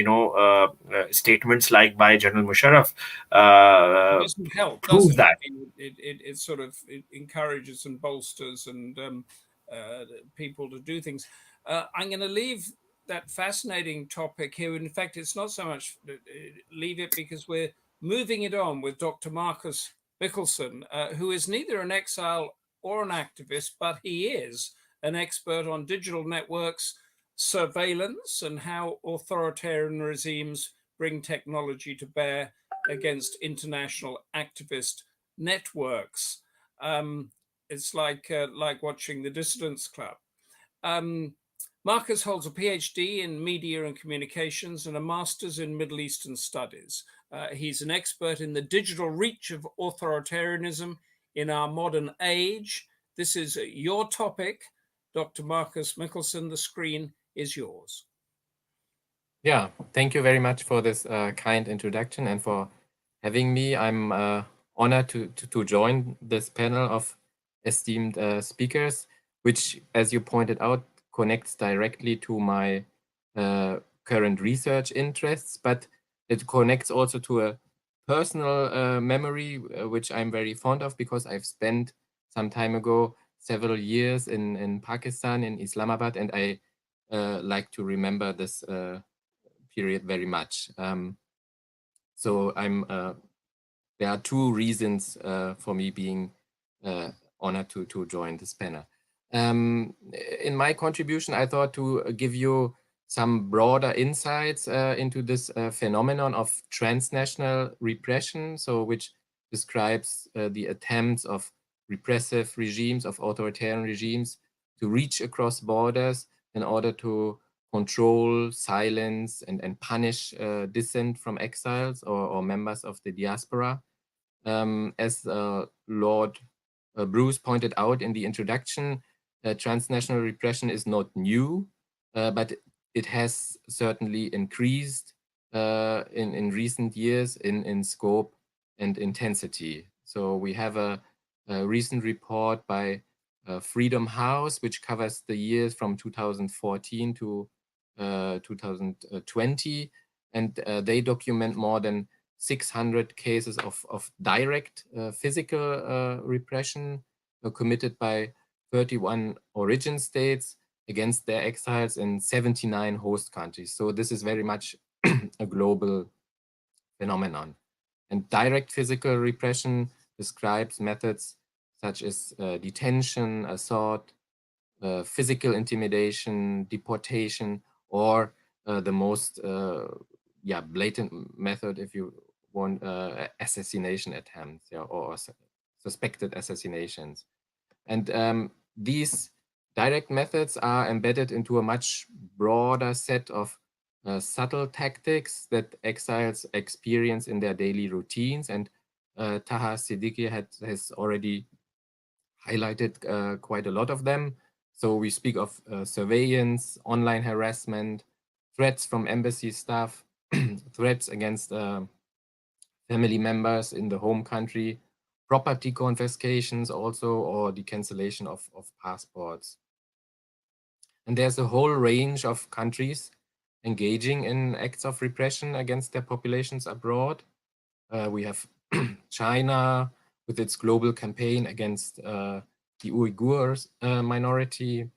[SPEAKER 7] statements like by General Musharraf
[SPEAKER 3] doesn't help,
[SPEAKER 7] prove that.
[SPEAKER 3] I mean, it sort of encourages and bolsters and people to do things. I'm going to leave that fascinating topic here. In fact, it's not so much leave it because we're moving it on with Dr. Marcus Michaelsen, who is neither an exile or an activist, but he is an expert on digital networks, surveillance, and how authoritarian regimes bring technology to bear against international activist networks. It's like watching the Dissidents Club. Marcus holds a PhD in media and communications and a master's in Middle Eastern studies. He's an expert in the digital reach of authoritarianism in our modern age. This is your topic, Dr. Marcus Michaelsen. The screen is yours.
[SPEAKER 8] Yeah, thank you very much for this kind introduction and for having me. I'm honored to join this panel of esteemed speakers, which, as you pointed out, connects directly to my current research interests, but it connects also to a personal memory, which I'm very fond of because I've spent some time ago several years in Pakistan, in Islamabad, and I like to remember this period very much. So there are two reasons for me being honored to join this panel. In my contribution, I thought to give you some broader insights into this phenomenon of transnational repression, so which describes the attempts of repressive regimes, of authoritarian regimes, to reach across borders in order to control, silence, and punish dissent from exiles or members of the diaspora. As Lord Bruce pointed out in the introduction, transnational repression is not new, but it has certainly increased in recent years in scope and intensity. So we have a recent report by Freedom House, which covers the years from 2014 to 2020, and they document more than 600 cases of direct physical repression committed by 31 origin states against their exiles in 79 host countries. So this is very much a global phenomenon. And direct physical repression describes methods such as detention, assault, physical intimidation, deportation, or the most blatant method, if you want, assassination attempts, or suspected assassinations. And these direct methods are embedded into a much broader set of subtle tactics that exiles experience in their daily routines. And Taha Siddiqui has already highlighted quite a lot of them. So we speak of surveillance, online harassment, threats from embassy staff, threats against family members in the home country, property confiscations also, or the cancellation of passports. And there's a whole range of countries engaging in acts of repression against their populations abroad. We have China with its global campaign against the Uyghurs minority.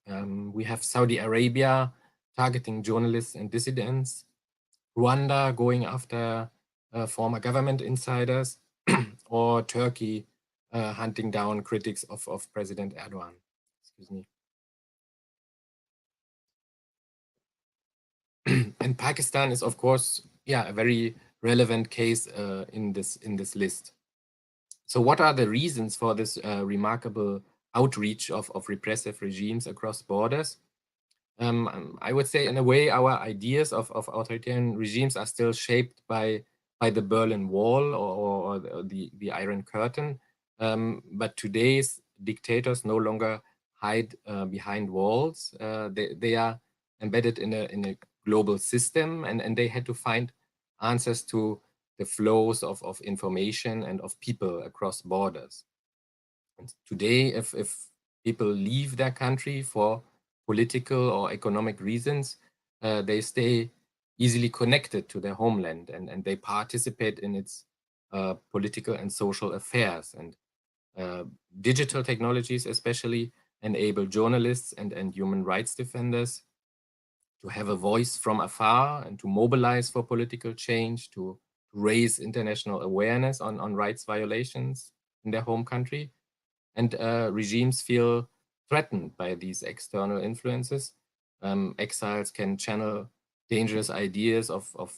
[SPEAKER 8] We have Saudi Arabia targeting journalists and dissidents. Rwanda going after former government insiders, or Turkey hunting down critics of President Erdogan. Excuse me. And Pakistan is, of course, a very relevant case in this list. So what are the reasons for this remarkable outreach of repressive regimes across borders? I would say, in a way, our ideas of authoritarian regimes are still shaped by the Berlin Wall or the Iron Curtain. But today's dictators no longer hide behind walls. They are embedded in a global system, and they had to find answers to the flows of information and of people across borders. And today, if people leave their country for political or economic reasons, they stay easily connected to their homeland, and they participate in its political and social affairs. And digital technologies especially enable journalists and human rights defenders to have a voice from afar and to mobilize for political change, to raise international awareness on rights violations in their home country. And regimes feel threatened by these external influences. Exiles can channel dangerous ideas of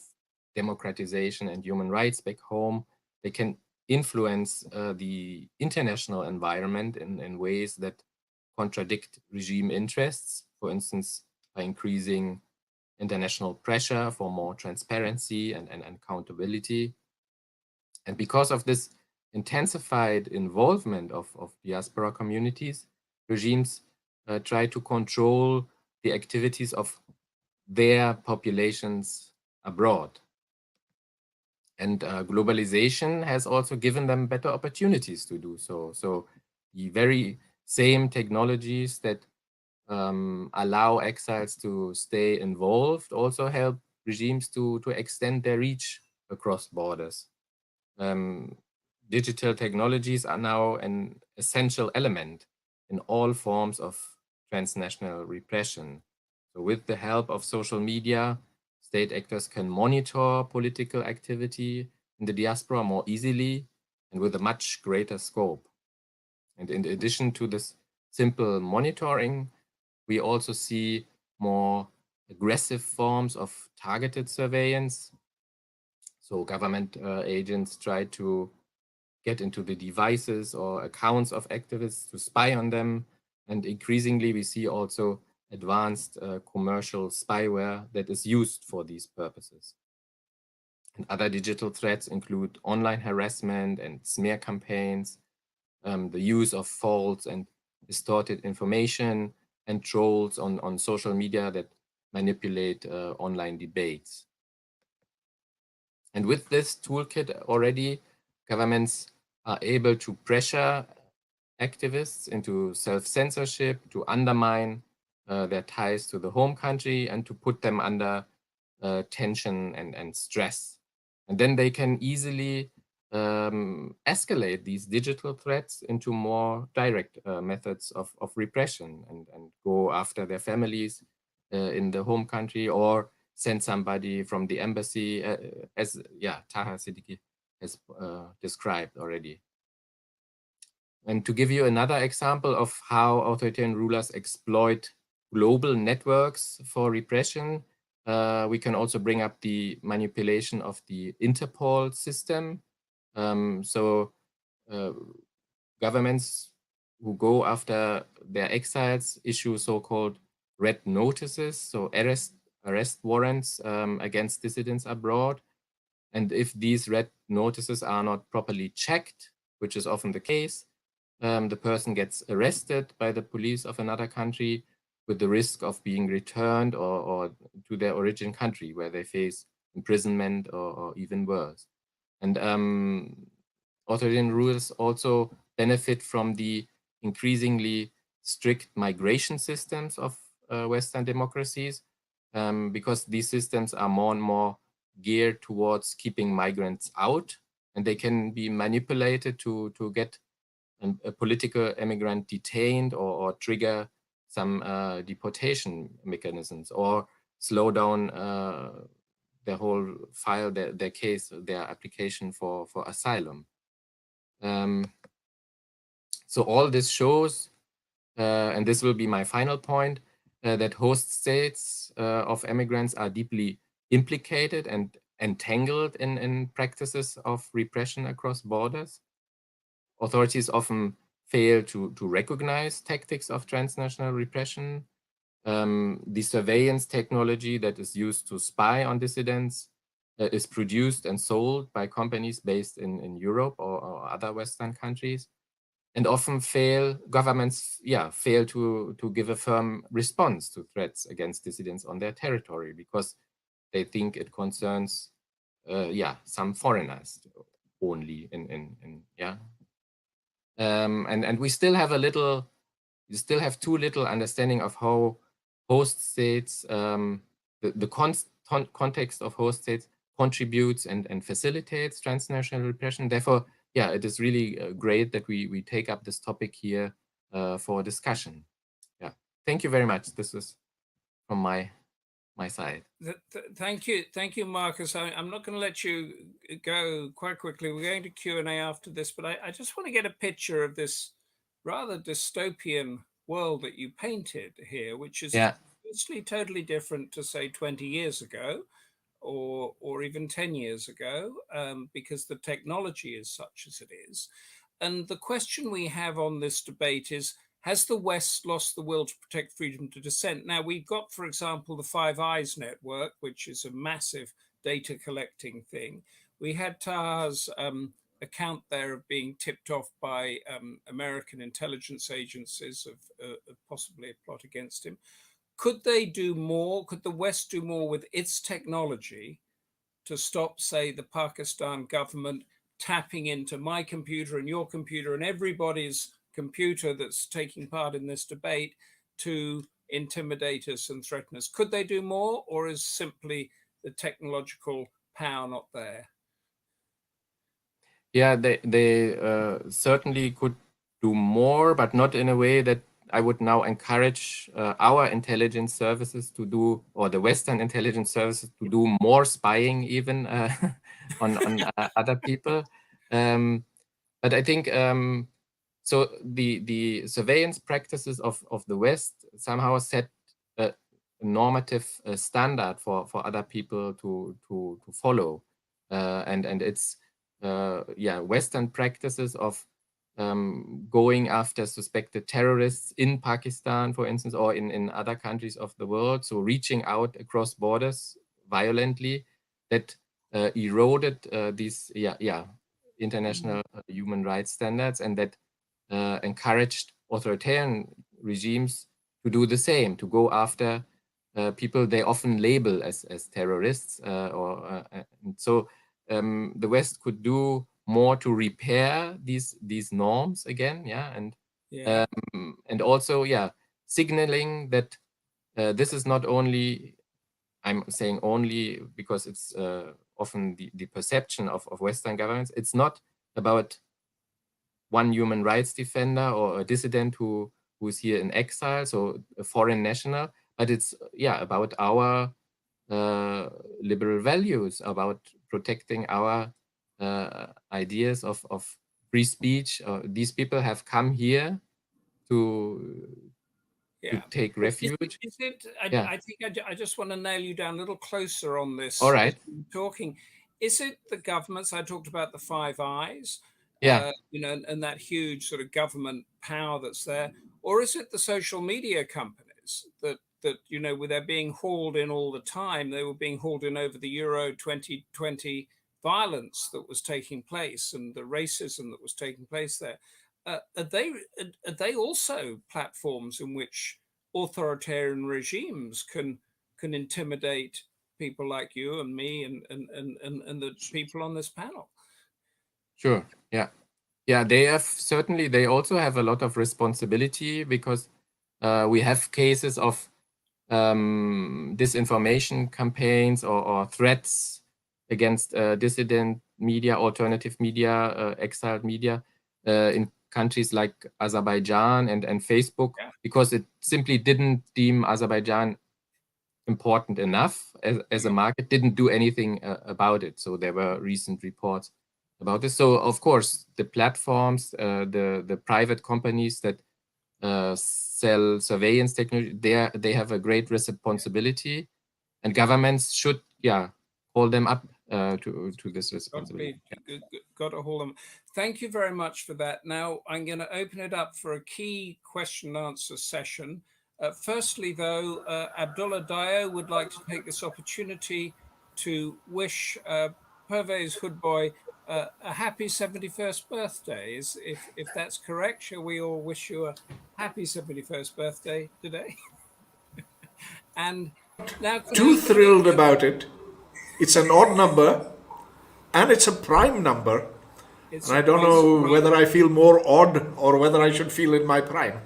[SPEAKER 8] democratization and human rights back home. They can influence the international environment in ways that contradict regime interests, for instance, by increasing international pressure for more transparency and accountability. And because of this intensified involvement of diaspora communities, regimes try to control the activities of their populations abroad. And globalization has also given them better opportunities to do so. So the very same technologies that allow exiles to stay involved also help regimes to extend their reach across borders. Digital technologies are now an essential element in all forms of transnational repression. So with the help of social media, state actors can monitor political activity in the diaspora more easily and with a much greater scope. And in addition to this simple monitoring, we also see more aggressive forms of targeted surveillance. So government agents try to get into the devices or accounts of activists to spy on them. And increasingly, we see also advanced commercial spyware that is used for these purposes. And other digital threats include online harassment and smear campaigns, the use of false and distorted information, and trolls on social media that manipulate online debates. And with this toolkit already, governments are able to pressure activists into self-censorship, to undermine their ties to the home country, and to put them under tension and stress. And then they can easily escalate these digital threats into more direct methods of repression and go after their families in the home country, or send somebody from the embassy, as Taha Siddiqui has described already. And to give you another example of how authoritarian rulers exploit global networks for repression, we can also bring up the manipulation of the Interpol system. Governments who go after their exiles issue so-called red notices, so arrest warrants against dissidents abroad. And if these red notices are not properly checked, which is often the case, the person gets arrested by the police of another country with the risk of being returned or to their origin country, where they face imprisonment or even worse. And authoritarian rulers also benefit from the increasingly strict migration systems of Western democracies, because these systems are more and more geared towards keeping migrants out, and they can be manipulated to get a political immigrant detained or trigger some deportation mechanisms, or slow down their whole file, their case, their application for asylum. So all this shows, and this will be my final point, that host states of immigrants are deeply implicated and entangled in practices of repression across borders. Authorities often fail to recognize tactics of transnational repression. The surveillance technology that is used to spy on dissidents is produced and sold by companies based in Europe or other Western countries, and often governments fail to give a firm response to threats against dissidents on their territory, because they think it concerns some foreigners only and we still have too little understanding of how host states, the context of host states contributes and facilitates transnational repression. Therefore, it is really great that we take up this topic here for discussion. Thank you very much. This is from my side.
[SPEAKER 3] Thank you, Marcus. I'm not going to let you go quite quickly. We're going to Q&A after this, but I just want to get a picture of this rather dystopian world that you painted here, which is obviously totally different to, say, 20 years ago or even 10 years ago, because the technology is such as it is. And the question we have on this debate is, has the West lost the will to protect freedom to dissent? Now, we've got, for example, the Five Eyes network, which is a massive data collecting thing. We had Taha's account there of being tipped off by American intelligence agencies of possibly a plot against him. Could they do more? Could the West do more with its technology to stop, say, the Pakistan government tapping into my computer and your computer and everybody's computer that's taking part in this debate to intimidate us and threaten us? Could they do more, or is simply the technological power not there?
[SPEAKER 8] Yeah, they certainly could do more, but not in a way that I would now encourage our intelligence services to do, or the Western intelligence services to do more spying even on other people. But I think so the surveillance practices of the West somehow set a normative standard for other people to follow, and it's Western practices of going after suspected terrorists in Pakistan, for instance, or in other countries of the world. So reaching out across borders violently, that eroded these international human rights standards, and that encouraged authoritarian regimes to do the same, to go after people they often label as terrorists. So the West could do more to repair these norms again, and also signaling that this is not only, I'm saying only because it's often the perception of Western governments, it's not about one human rights defender or a dissident who's here in exile, so a foreign national, but it's about our liberal values, about protecting our ideas of free speech. These people have come here to take refuge.
[SPEAKER 3] I think I just want to nail you down a little closer on this.
[SPEAKER 8] All right.
[SPEAKER 3] Talking, is it the governments? I talked about the Five Eyes, and that huge sort of government power that's there, or is it the social media companies that where they're being hauled in all the time? They were being hauled in over the Euro 2020 violence that was taking place and the racism that was taking place there. Are they also platforms in which authoritarian regimes can intimidate people like you and me and the people on this panel?
[SPEAKER 8] Sure. Yeah. They also have a lot of responsibility, because we have cases of disinformation campaigns or threats against dissident media, alternative media, exiled media in countries like Azerbaijan and Facebook, because it simply didn't deem Azerbaijan important enough as a market, didn't do anything about it. So there were recent reports about this. So of course, the platforms, the private companies that sell surveillance technology, they have a great responsibility, and governments should hold them up to this responsibility.
[SPEAKER 3] Got to hold them. Thank you very much for that. Now I'm going to open it up for a key question and answer session. Firstly, though, Abdullah Dio would like to take this opportunity to wish Pervez Hoodbhoy a happy 71st birthday. If that's correct, shall we all wish you a happy 71st birthday today? And now,
[SPEAKER 6] too thrilled about it. It's an odd number, and it's a prime number. And I don't know whether I feel more odd or whether I should feel in my prime.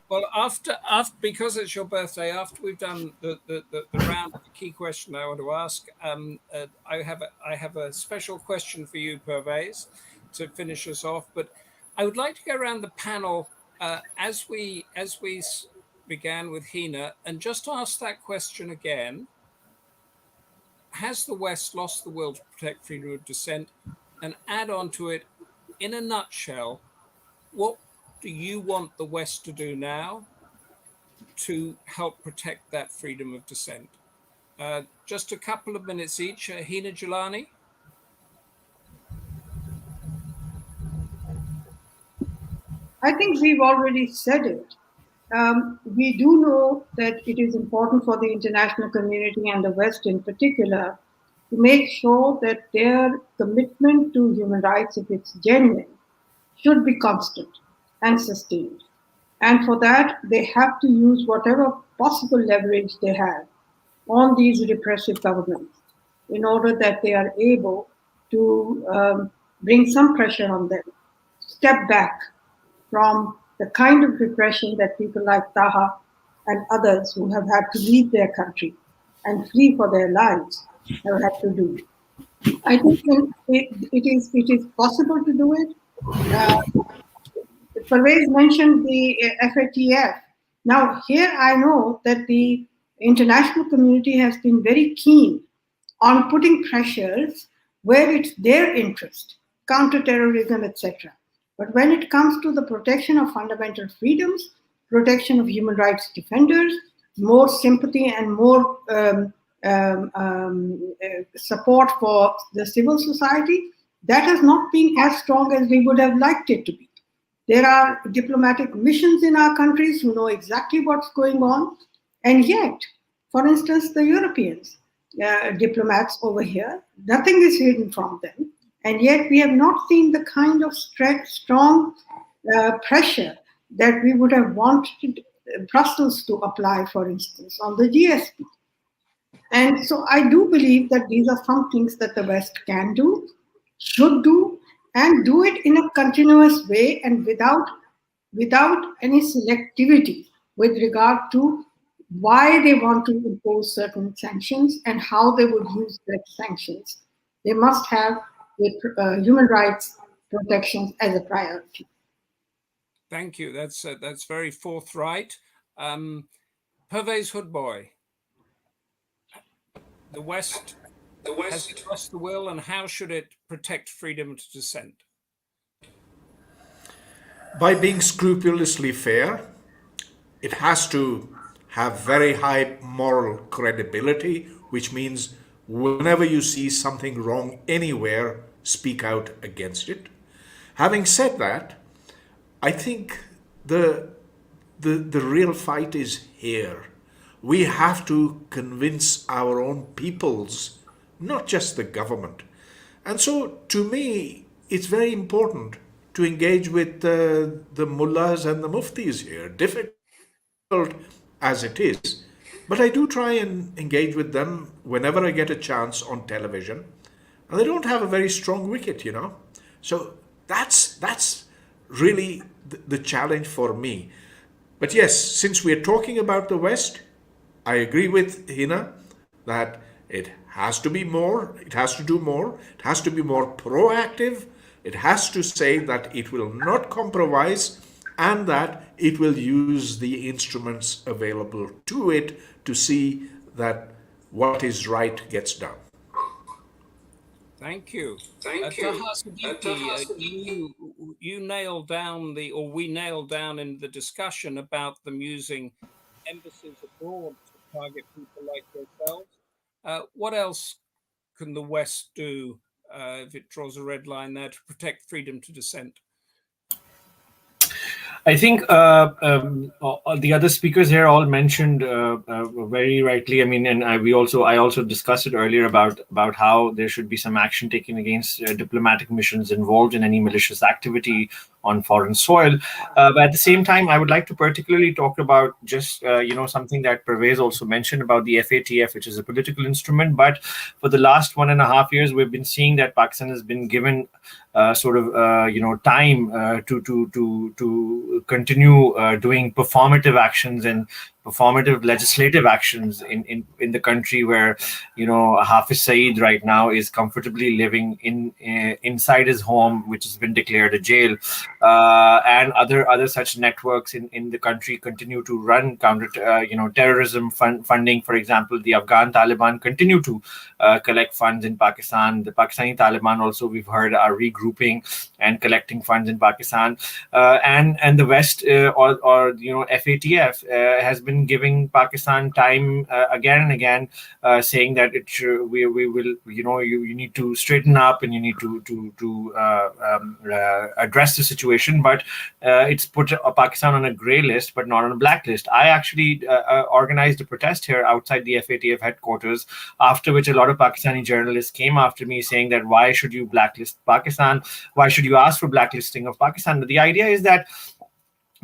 [SPEAKER 3] Well, after because it's your birthday, after we've done the round of the key question I want to ask, I have a special question for you, Pervez, to finish us off. But I would like to go around the panel as we began with Hina, and just ask that question again. Has the West lost the will to protect freedom of dissent? And add on to it, in a nutshell, what do you want the West to do now to help protect that freedom of dissent? Just a couple of minutes each. Hina Jilani.
[SPEAKER 5] I think we've already said it. We do know that it is important for the international community and the West in particular to make sure that their commitment to human rights, if it's genuine, should be constant and sustained. And for that, they have to use whatever possible leverage they have on these repressive governments in order that they are able to bring some pressure on them, step back from the kind of repression that people like Taha and others who have had to leave their country and flee for their lives have had to do. I think it is possible to do it. Pervez mentioned the FATF. Now, here I know that the international community has been very keen on putting pressures where it's their interest, counterterrorism, etc. But when it comes to the protection of fundamental freedoms, protection of human rights defenders, more sympathy and more support for the civil society, that has not been as strong as we would have liked it to be. There are diplomatic missions in our countries who know exactly what's going on, and yet, for instance, the Europeans, diplomats over here, nothing is hidden from them. And yet we have not seen the kind of strong pressure that we would have wanted Brussels to apply, for instance, on the GSP. And so I do believe that these are some things that the West can do, should do, and do it in a continuous way and without any selectivity with regard to why they want to impose certain sanctions and how they would use that sanctions. They must have human rights protections as a priority.
[SPEAKER 3] Thank you. That's very forthright. Pervez Hoodbhoy, the West has it lost the will, and how should it protect freedom to dissent?
[SPEAKER 6] By being scrupulously fair, it has to have very high moral credibility, which means whenever you see something wrong anywhere, speak out against it. Having said that, I think the real fight is here. We have to convince our own peoples, not just the government. And so, to me, it's very important to engage with the mullahs and the muftis here, difficult as it is. But I do try and engage with them whenever I get a chance on television. And they don't have a very strong wicket, you know. So that's really the challenge for me. But yes, since we're talking about the West, I agree with Hina that it has to be more, it has to do more, it has to be more proactive, it has to say that it will not compromise and that it will use the instruments available to it to see that what is right gets done.
[SPEAKER 3] Thank you. Taha, Siddiqui, you nailed down we nailed down in the discussion about them using embassies abroad to target people like yourselves. What else can the West do if it draws a red line there to protect freedom to dissent?
[SPEAKER 7] I think the other speakers here all mentioned very rightly. I mean, and I also discussed it earlier about how there should be some action taken against diplomatic missions involved in any malicious activity on foreign soil. But at the same time, I would like to particularly talk about just something that Pervez also mentioned about the FATF, which is a political instrument. But for the last 1.5 years, we've been seeing that Pakistan has been given time to continue doing performative actions and performative legislative actions in the country, where Hafiz Saeed right now is comfortably living inside his home, which has been declared a jail, and other such networks in the country continue to run counter terrorism funding. For example, the Afghan Taliban continue to collect funds in Pakistan. The Pakistani Taliban also, we've heard, are regrouping and collecting funds in Pakistan, and the West or FATF has been giving Pakistan time again and again, saying that we will, you need to straighten up and you need to address the situation. But it's put Pakistan on a grey list, but not on a blacklist. I actually organized a protest here outside the FATF headquarters, after which a lot of Pakistani journalists came after me saying that why should you blacklist Pakistan? Why should you ask for blacklisting of Pakistan? But the idea is that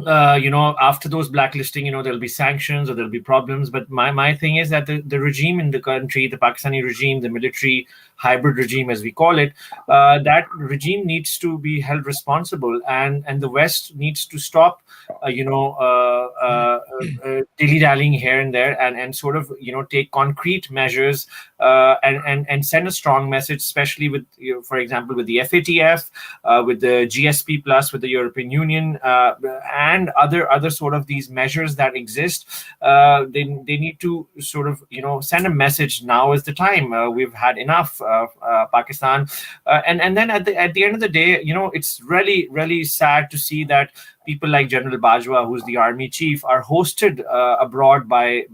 [SPEAKER 7] after those blacklisting, there'll be sanctions or there'll be problems. But my thing is that the regime in the country, the Pakistani regime, the military hybrid regime, as we call it, that regime needs to be held responsible, and the West needs to stop, dilly-dallying here and there, and sort of, take concrete measures and send a strong message, especially with, for example, with the FATF, with the GSP Plus, with the European Union, and other sort of these measures that exist. They need to sort of, send a message. Now is the time. We've had enough. Pakistan, and then at the end of the day, it's really, really sad to see that people like General Bajwa, who's the army chief, are hosted abroad by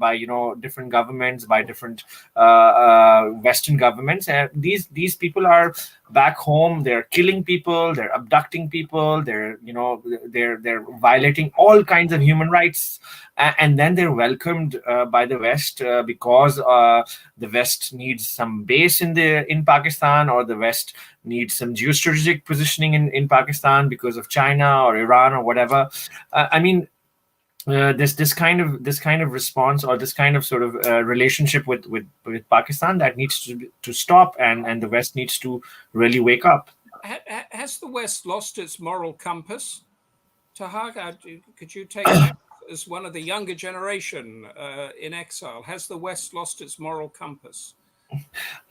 [SPEAKER 7] different governments, by different Western governments. And these people are back home. They're killing people. They're abducting people. They're violating all kinds of human rights. And then they're welcomed by the West because the West needs some base in Pakistan, or the West needs some geostrategic positioning in Pakistan because of China or Iran or whatever. this kind of response, or this kind of sort of relationship with Pakistan, that needs to stop, and the West needs to really wake up.
[SPEAKER 3] Has the West lost its moral compass? Taha, could you take that as one of the younger generation in exile? Has the West lost its moral compass?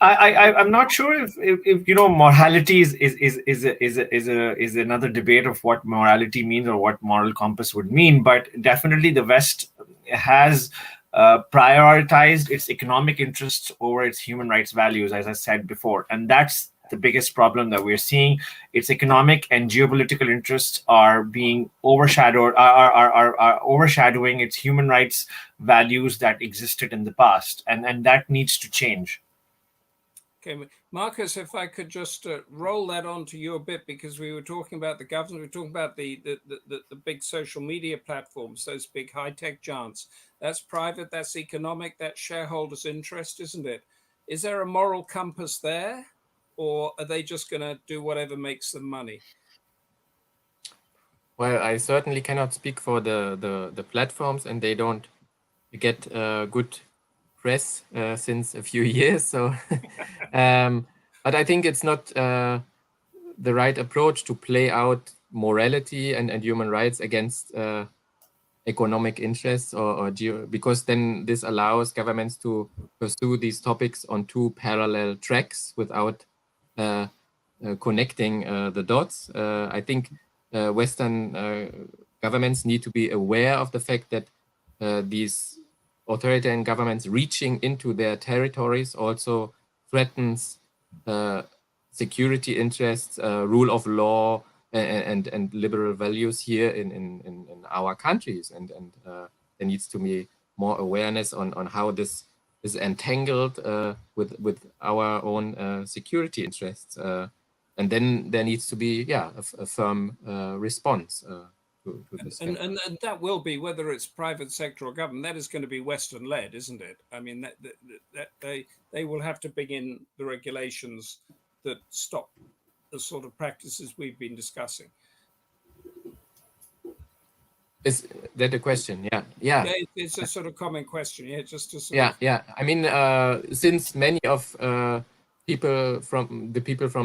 [SPEAKER 7] I'm not sure if morality is another debate of what morality means or what moral compass would mean, but definitely the West has prioritized its economic interests over its human rights values, as I said before, and that's the biggest problem that we're seeing. Its economic and geopolitical interests are being overshadowed, are overshadowing its human rights values that existed in the past, and that needs to change.
[SPEAKER 3] Okay, Marcus, if I could just roll that onto you a bit, because we were talking about the government, we were talking about the big social media platforms, those big high-tech giants. That's private, that's economic, that's shareholders' interest, isn't it? Is there a moral compass there, or are they just going to do whatever makes them money?
[SPEAKER 8] Well, I certainly cannot speak for the platforms, and they don't get good press since a few years. So, but I think it's not the right approach to play out morality and human rights against economic interests or because then this allows governments to pursue these topics on two parallel tracks without connecting the dots. I think Western governments need to be aware of the fact that these authoritarian governments reaching into their territories also threatens security interests, rule of law, and liberal values here in our countries. And there needs to be more awareness on how this is entangled with our own security interests. And then there needs to be, a firm response. To this
[SPEAKER 3] and that will be, whether it's private sector or government, that is going to be Western led, isn't it? I mean, that they will have to bring in the regulations that stop the sort of practices we've been discussing.
[SPEAKER 8] Is that a question? Yeah.
[SPEAKER 3] It's a sort of common question. Yeah, just to
[SPEAKER 8] sort of. I mean, since many of people from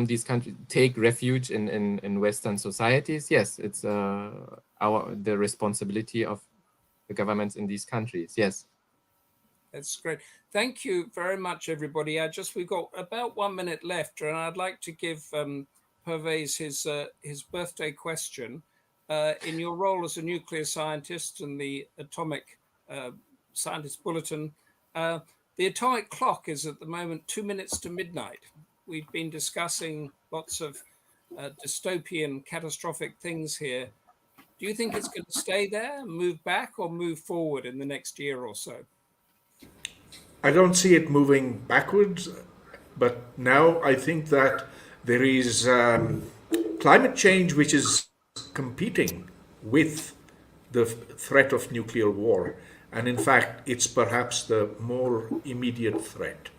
[SPEAKER 8] these countries take refuge in Western societies, yes, it's the responsibility of the governments in these countries. Yes.
[SPEAKER 3] That's great. Thank you very much, everybody. We've got about 1 minute left, and I'd like to give Pervez his birthday question. In your role as a nuclear scientist and the Atomic Scientist Bulletin, the atomic clock is at the moment 2 minutes to midnight. We've been discussing lots of dystopian, catastrophic things here. Do you think it's going to stay there, move back, or move forward in the next year or so?
[SPEAKER 6] I don't see it moving backwards, but now I think that there is climate change which is competing with the threat of nuclear war. And in fact, it's perhaps the more immediate threat.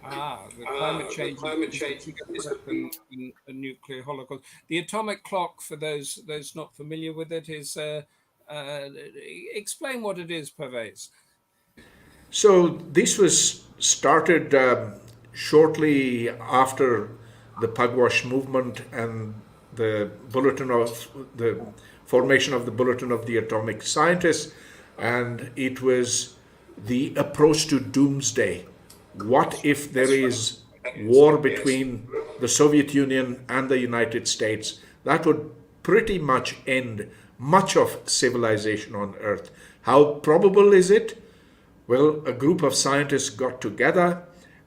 [SPEAKER 3] The climate change is a nuclear holocaust. The atomic clock, for those not familiar with it, is explain what it is, Pervez.
[SPEAKER 6] So this was started shortly after the Pugwash movement and the formation of the Bulletin of the Atomic Scientists, and it was the approach to doomsday. What if there is war between the Soviet Union and the United States? That would pretty much end much of civilization on Earth. How probable is it? Well, a group of scientists got together,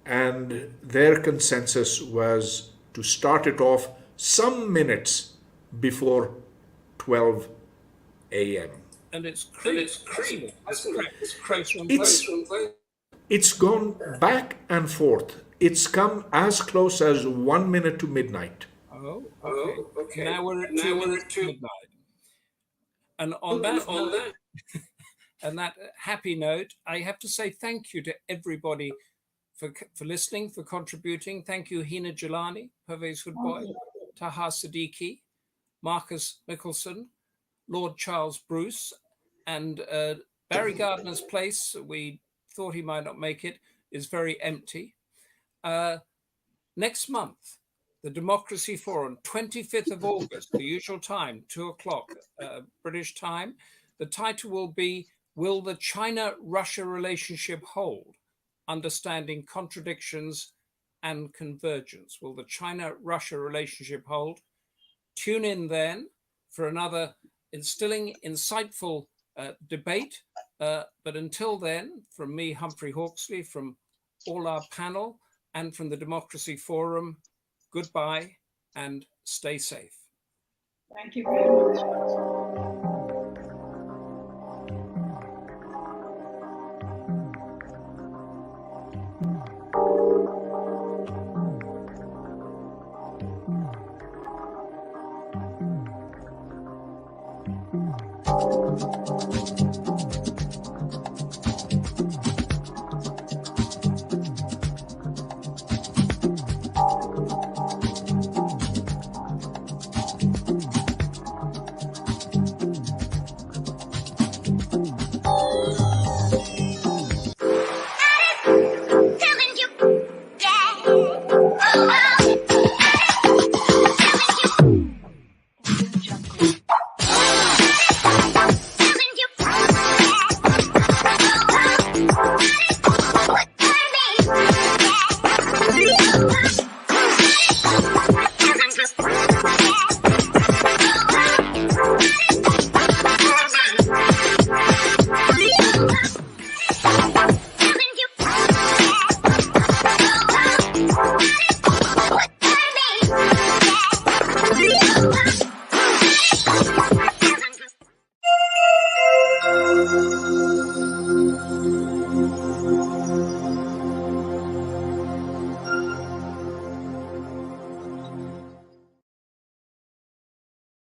[SPEAKER 6] and their consensus was to start it off some minutes before 12 a.m.
[SPEAKER 3] And it's crazy.
[SPEAKER 6] It's gone back and forth. It's come as close as 1 minute to midnight.
[SPEAKER 3] Oh, okay. Now we're at 2 minutes to midnight. And on that and that happy note, I have to say thank you to everybody for listening, for contributing. Thank you, Hina Jilani, Pervez Hoodbhoy, Taha Siddiqui, Marcus Michaelsen, Lord Charles Bruce, And Barry Gardiner's place, we thought he might not make it, is very empty. Next month, the Democracy Forum, 25th of August, the usual time, 2 o'clock British time. The title will be, Will the China-Russia Relationship Hold? Understanding Contradictions and Convergence. Will the China-Russia relationship hold? Tune in then for another instilling, insightful debate. But until then, from me, Humphrey Hawksley, from all our panel, and from the Democracy Forum, goodbye and stay safe.
[SPEAKER 5] Thank you very much.